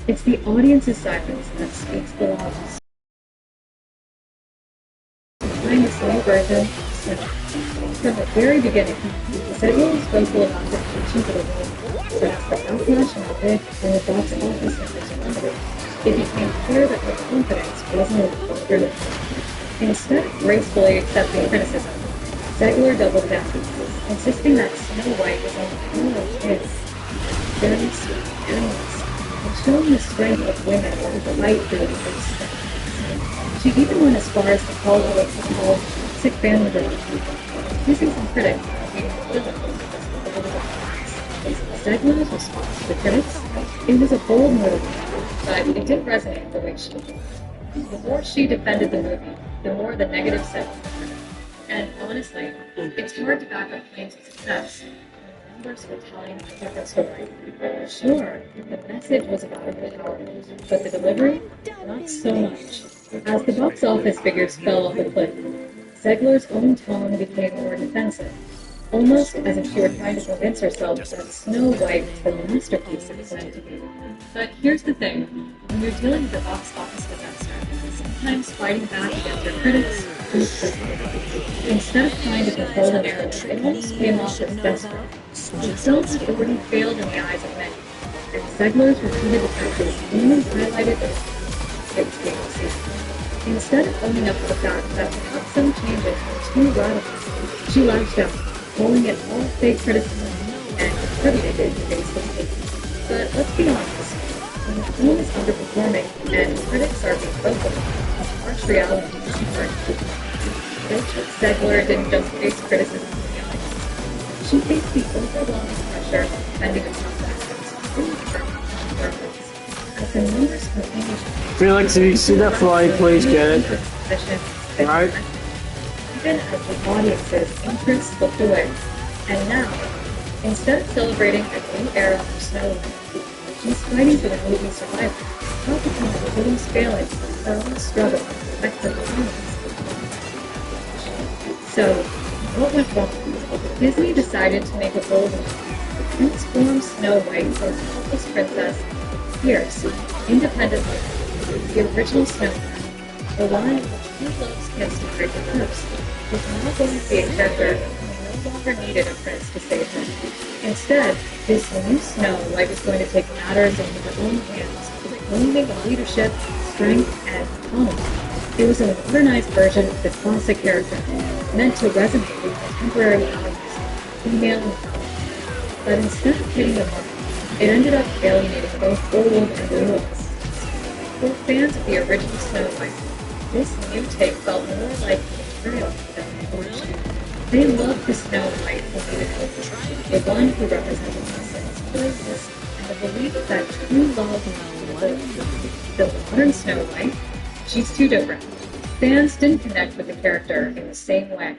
it's the audience's silence that speaks the loudest. Behind this new version of Snow. From the very beginning, Segel was vocal about the connection to the world, but as the backlash mounted and the box office numbers plummeted, it became clear that her confidence wasn't enough. Instead of gracefully accepting criticism, Zegler doubled down, insisting that Snow White was on the par of his, very sweet, animals, and showing the strength of women who fight through the step. She even went as far as to call what was called sick family drama. Using some critics, Stegler's response to the critics, it was a bold move, but it didn't resonate the way she did. The more she defended the movie, the more the negative settled. And honestly, it's hard to back up claims of success when numbers were telling a different story. Sure, the message was about empowerment, but the delivery, not so much. As the box office figures fell off a cliff, Zegler's own tone became more defensive, almost as if she were trying to convince herself that Snow White was the masterpiece it was meant to be. But here's the thing, when you're dealing with a box office disaster, sometimes fighting back against your critics is difficult. Instead of trying to control the narrative, it almost came off as desperate. The film had already failed in the eyes of many, and Zegler's repeated attempts only highlighted its failures. Instead of owning up to the fact that perhaps some changes were too radical, she lashed out, calling it all fake criticism and attributed it to Facebook. But let's be honest, when the film is underperforming and critics are being vocal, a harsh reality is emerging. Zegler didn't just face criticism from the audience. She faced the overwhelming pressure of defending a performance. As the numbers continue to Felix, if you see that fly, please get it. Right? even as the audience's interest slipped away. And now, instead of celebrating a new era for Snow White, she's fighting for the movie's survival, focusing on the movie's failings, her own struggle, and her performance. So, what went wrong? Disney decided to make a bold move, transform Snow White into a helpless princess, fierce, independent, the original Snow White, the one which he loves kids to break the curse, was now going to be a character who no longer needed a prince to save him. Instead, this new Snow White was going to take matters into her own hands, claiming leadership, strength, and autonomy. It was a modernized version of the classic character, meant to resonate with contemporary values, female empowerment. But instead of hitting the mark, it ended up alienating both old and new ones. For fans of the original Snow White, this new take felt more like betrayal than fortune. They loved the Snow White who needed hope, the one who represented innocence, courageous, and the belief that true love will. The modern Snow White, she's too different. Fans didn't connect with the character in the same way.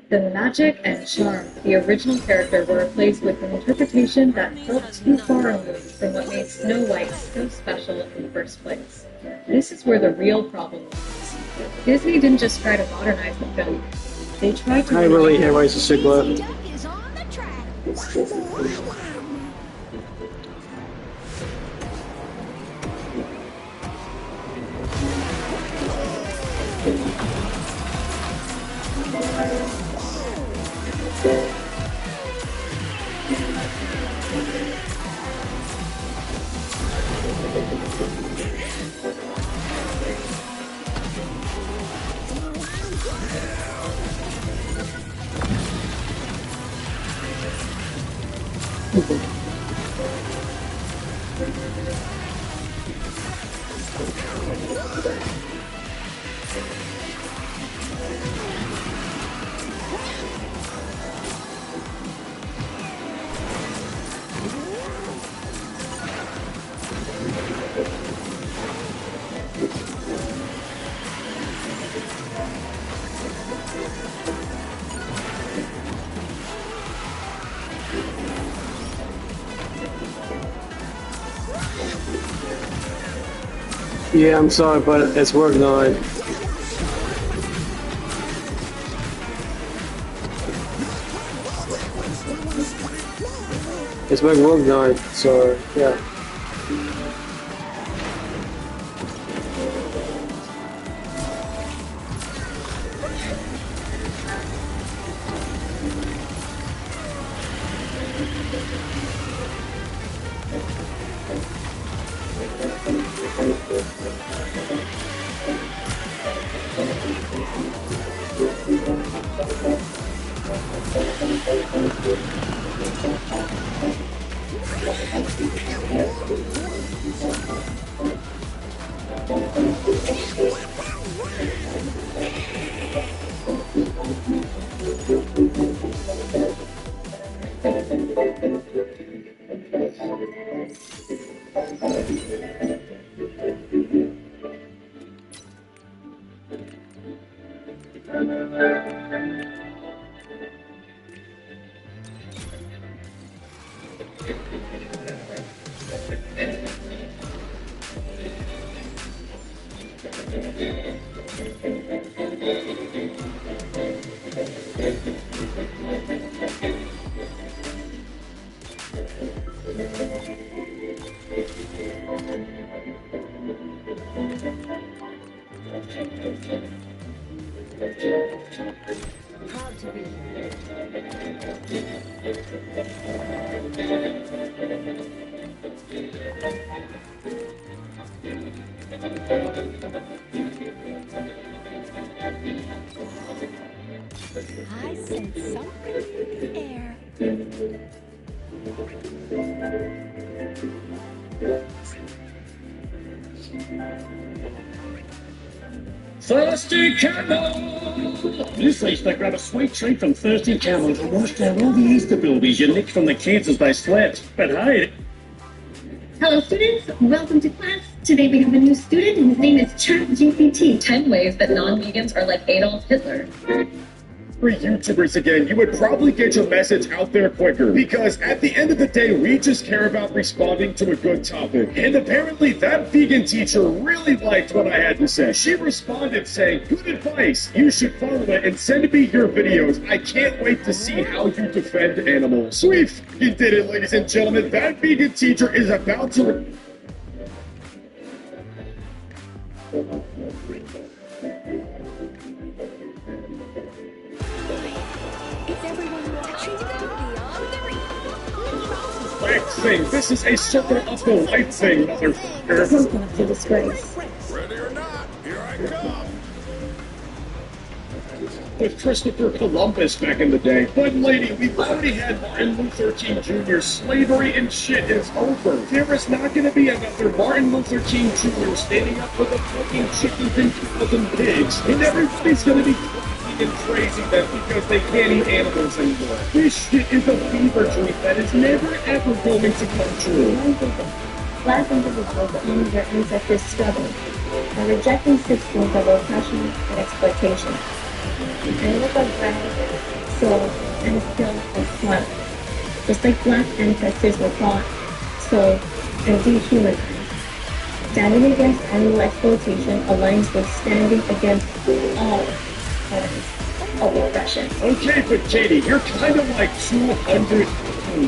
The magic and charm of the original character were replaced with an interpretation that felt too far removed from what made Snow White so special in the first place. This is where the real problem lies. Disney didn't just try to modernize the film. They tried to... I really hate Race of Siglet. Yeah, I'm sorry, but it's work night. It's my work night, so yeah. Proud to be here. I sense something in the air. Thirsty Camel! This Easter, grab a sweet treat from Thirsty Camel and wash down all the Easter bilbies you nicked from the kids as they slept. But hey, Hello students, welcome to class. Today we have a new student and his name is ChatGPT. 10 ways that non-vegans are like Adolf Hitler. for YouTubers again, you would probably get your message out there quicker. Because at the end of the day, we just care about responding to a good topic. And apparently that vegan teacher really liked what I had to say. She responded saying, good advice, you should follow it and send me your videos. I can't wait to see how you defend animals. We f***ing did it, ladies and gentlemen. That vegan teacher is about to... Fact thing. This is a circle of the life thing, motherfucker. Something of the disgrace. Ready or not, here I come. With Christopher Columbus back in the day. But lady, we've already had Martin Luther King Jr. Slavery and shit is over. There is not going to be another Martin Luther King Jr. standing up for the fucking chickens and cows and pigs. And everybody's going to be and praising them because they can't eat animals anymore. This shit is a fever dream that is never ever going to come true. Black individuals own their ancestors' struggle by rejecting systems of oppression and exploitation. And look like black, sold, and killed and slaughtered. Just like black ancestors were fought, sold, and dehumanized. Standing against animal exploitation aligns with standing against all forms of oppression. Okay, but Katie, you're kind of like 200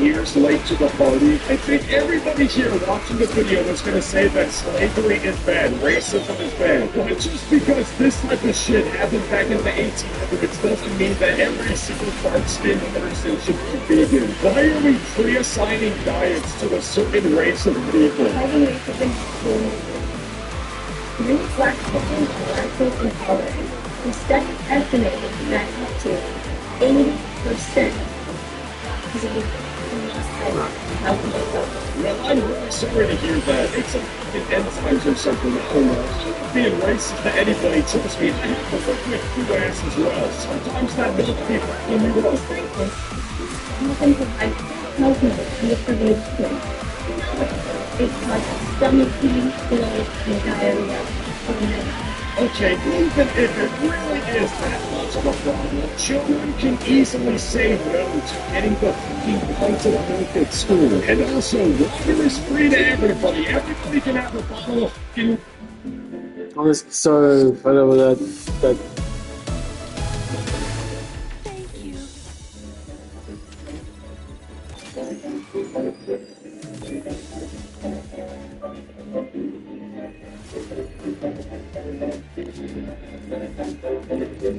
years late to the party. I think everybody here watching the video is going to say that slavery is bad, racism is bad. But just because this type of shit happened back in the 1800s doesn't mean that every single dark-skinned person should be vegan. Why are we pre-assigning diets to a certain race of people? Fighting racism is many black people are lactose intolerant. Instead, estimated that up to 80% Well, I'm really sorry to hear that. It's a fucking enzymes or something. I don't know. Being racist to anybody, trust me, I have to work with food ass as well. Sometimes that milk people in the world. often provide healthy and privileged food. It causes stomach pain, bloat, and diarrhea. Okay, even if it really is that much of a problem, children can easily say no to getting the fucking pints of milk at school. And also, water is free to everybody. Everybody can have a bottle of fucking... So, whatever that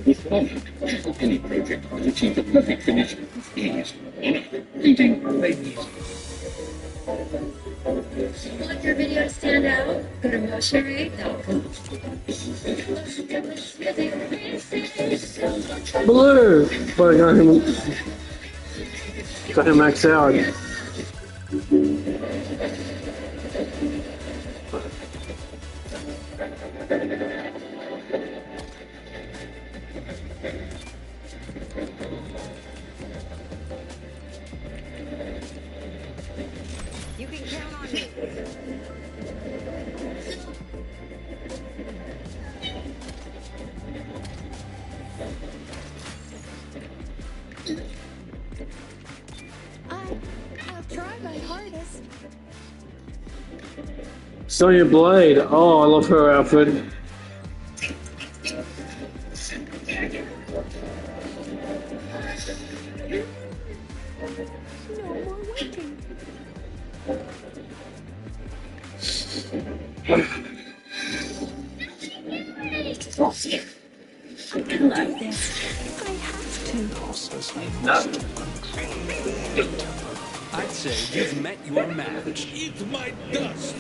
With one penny project will achieve the perfect finish with ease, honor, feeding babies. You want your video to stand out? Go to motionrate.com. blue. But I got him maxed out. I'll try my hardest. Sonya Blade. Oh, I love her outfit. No more waiting. I can do this. I have to. I'd say you've met your match. Eat my dust!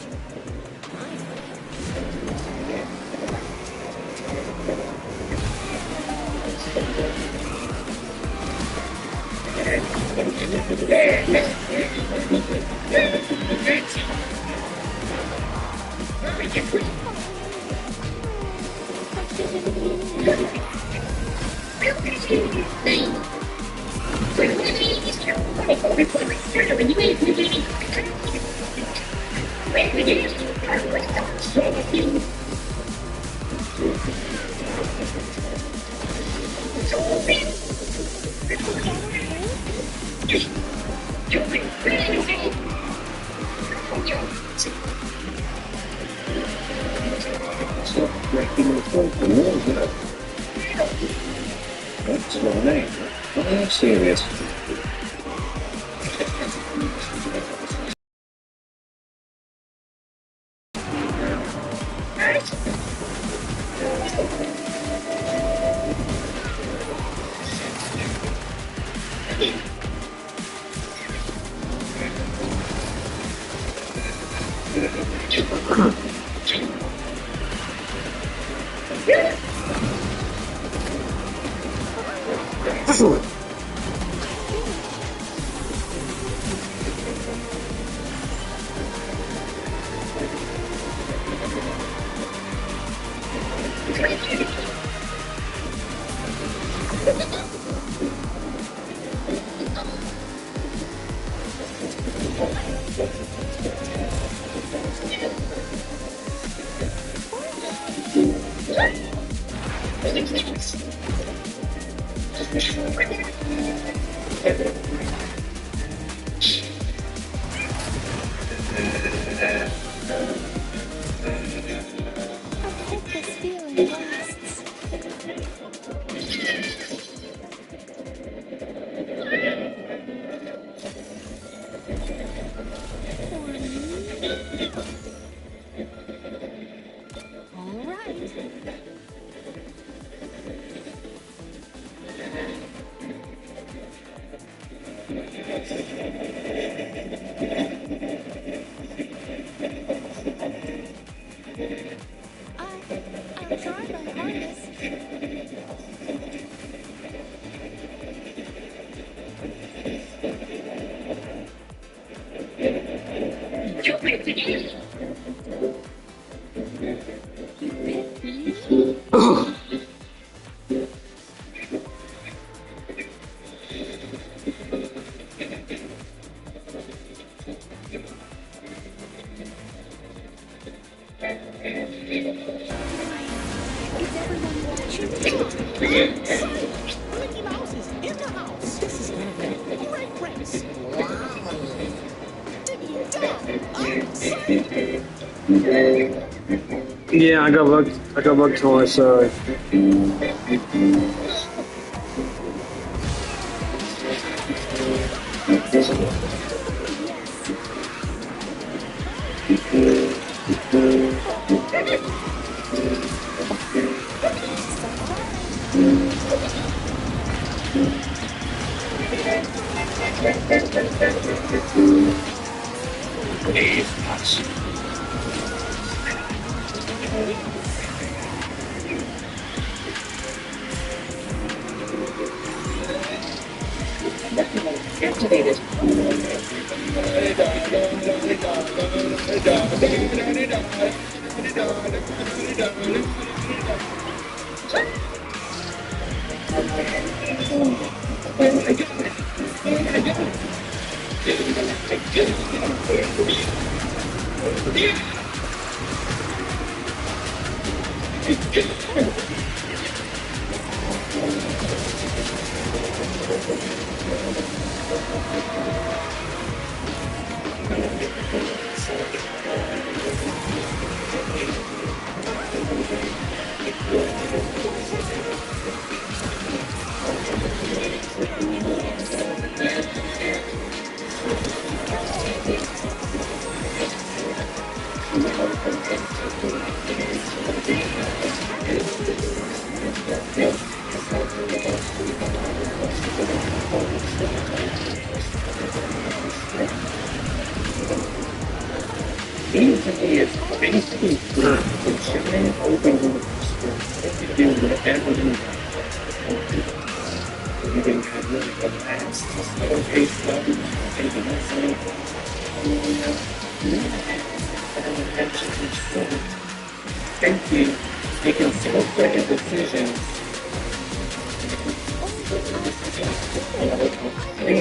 What's your name? I'm serious. I hope this feeling lasts. All right. I'll try my hardest. Is everyone watching? Mickey Mouse is in the house. This is gonna be a great race. Wow. Diggity dog. Yeah, I got bug toy, sorry. Activated. Seems to me it's basically good. It's giant open universe. You can do whatever you want. You can have really good maps, slow paced stuff, take it easy. Thank you. Making split-second decisions. Hey,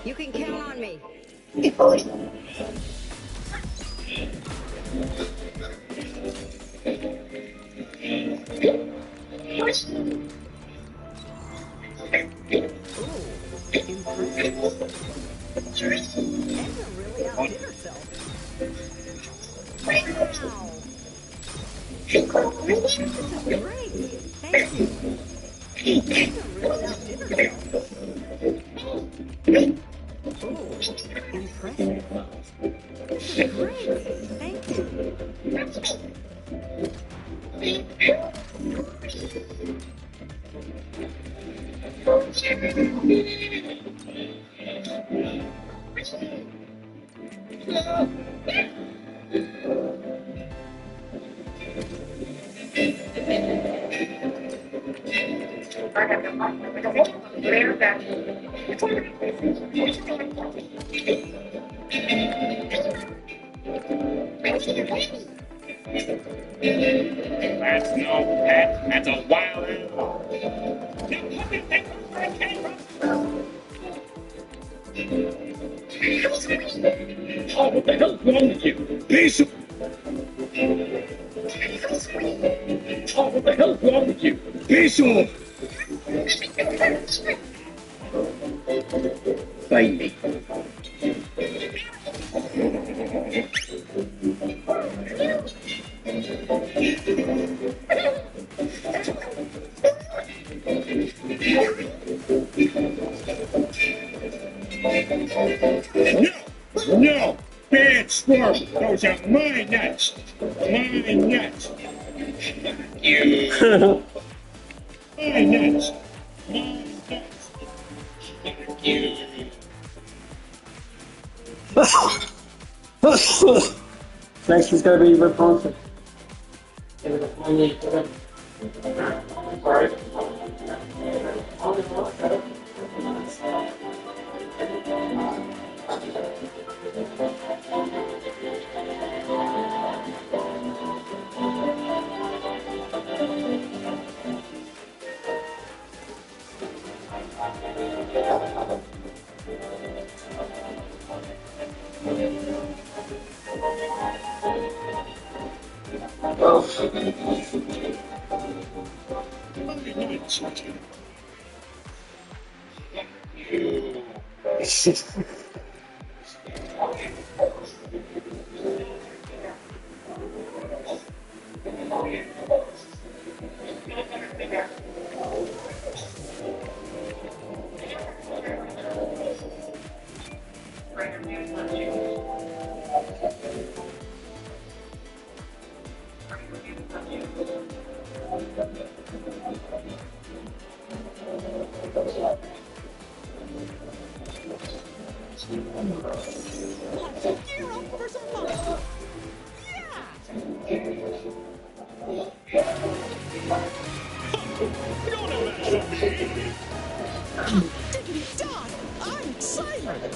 you can count on me. That's no pet. That's a wild animal. Now come and take where I came from. Oh, what the hell's wrong with you? Bishop! Oh, what the hell's wrong with you? Bishop! Fight me. No! Bad storm! Those are my nuts! My nuts! You! My nuts! My nuts! You! Next is gonna be Rapunzel. Gear up for some fun. Gonna mess me! Diggity dog! I'm excited!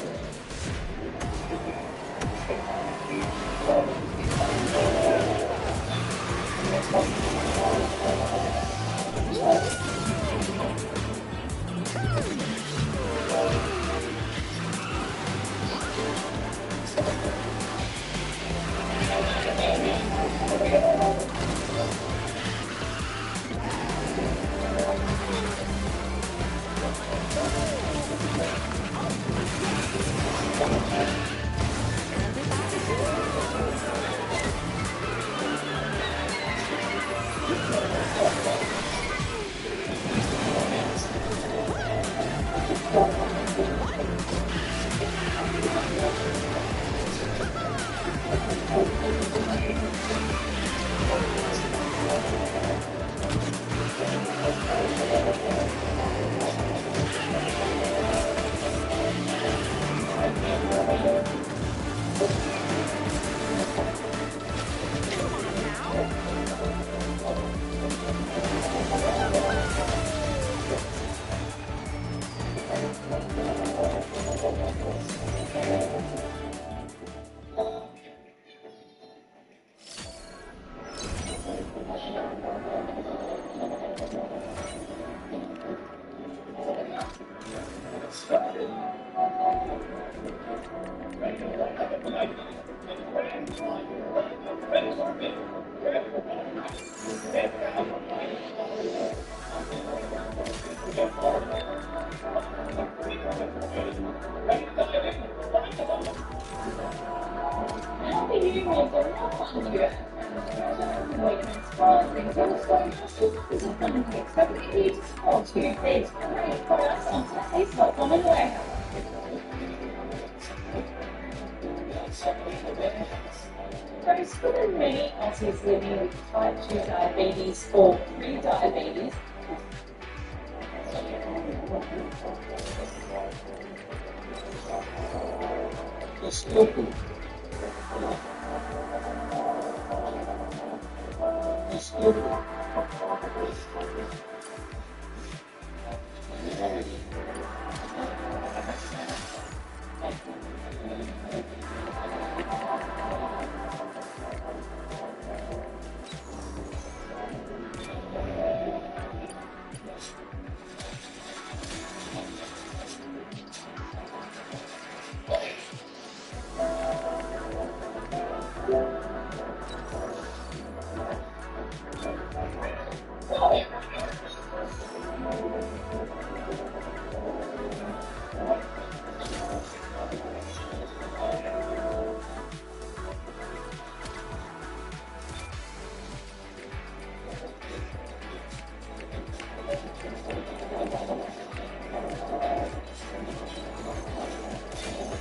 Many Aussies living with type 2 diabetes or pre-diabetes.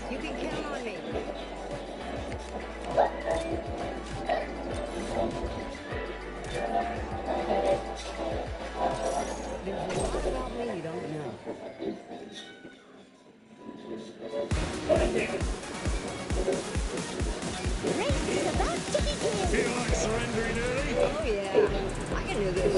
You can count on me. About me, you don't know. Race is about to begin! Feel like surrendering early? Oh yeah, I can do this.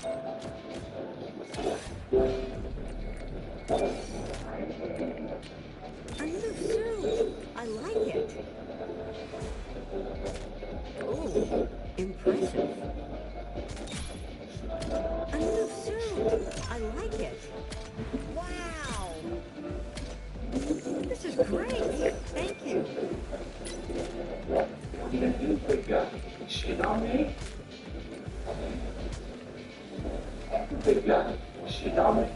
A new suit. I like it. Oh, impressive. A new suit. I like it. Wow. This is great. Thank you. Shit on me? Big guy. Shit on me?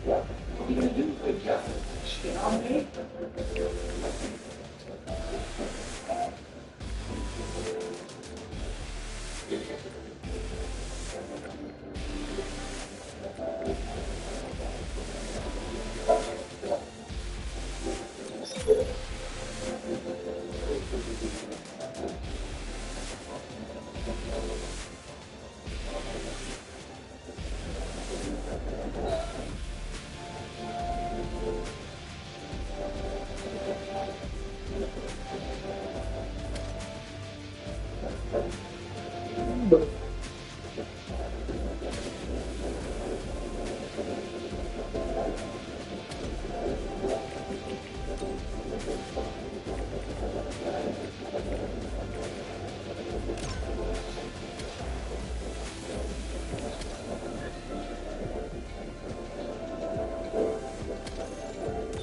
What are you gonna do, big guy? Shit on me?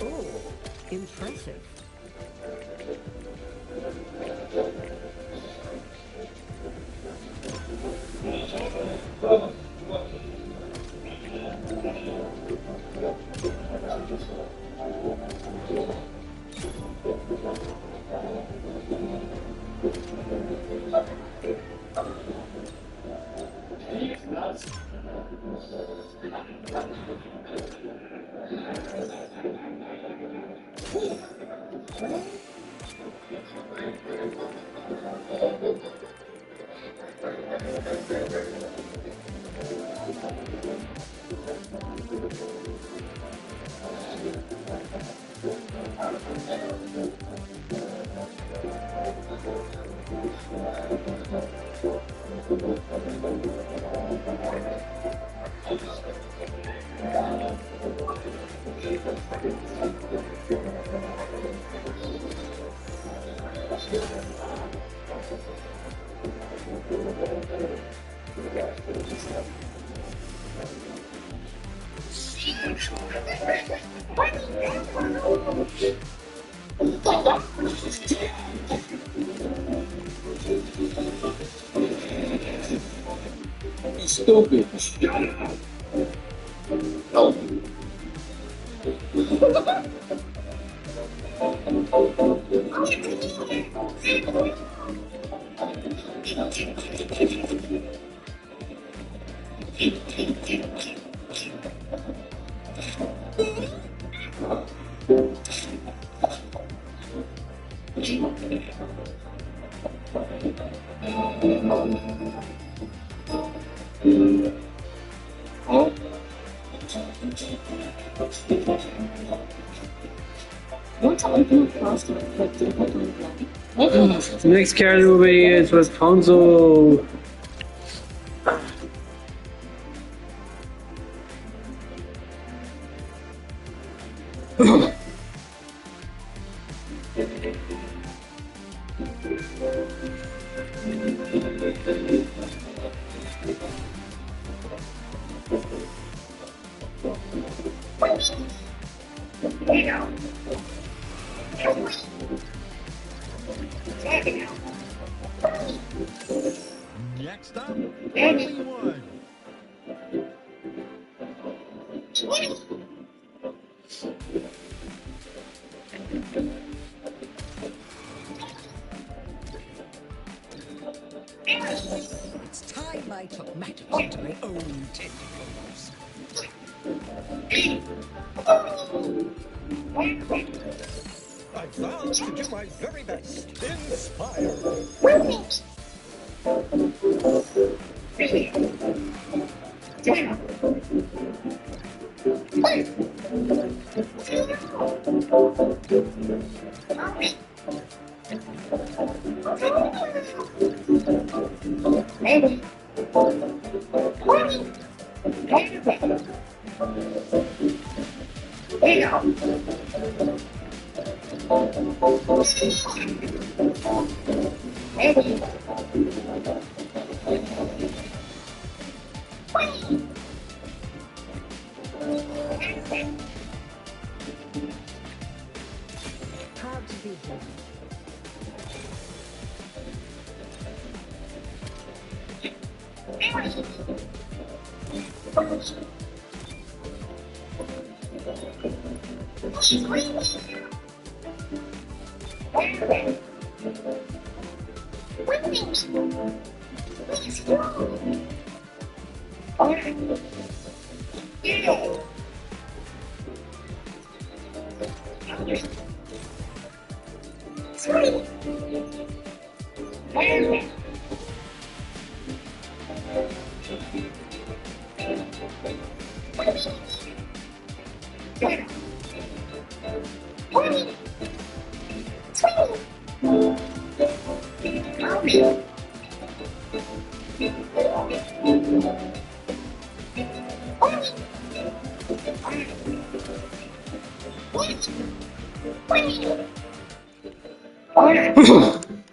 Oh, impressive. Stupid. Oh. Want to open a pasta like the The next character movie is Rapunzel. Next up, only one. It's time I took matters into my own tentacles. I vow to do my very best. Inspire. Maybe. Proud to be here.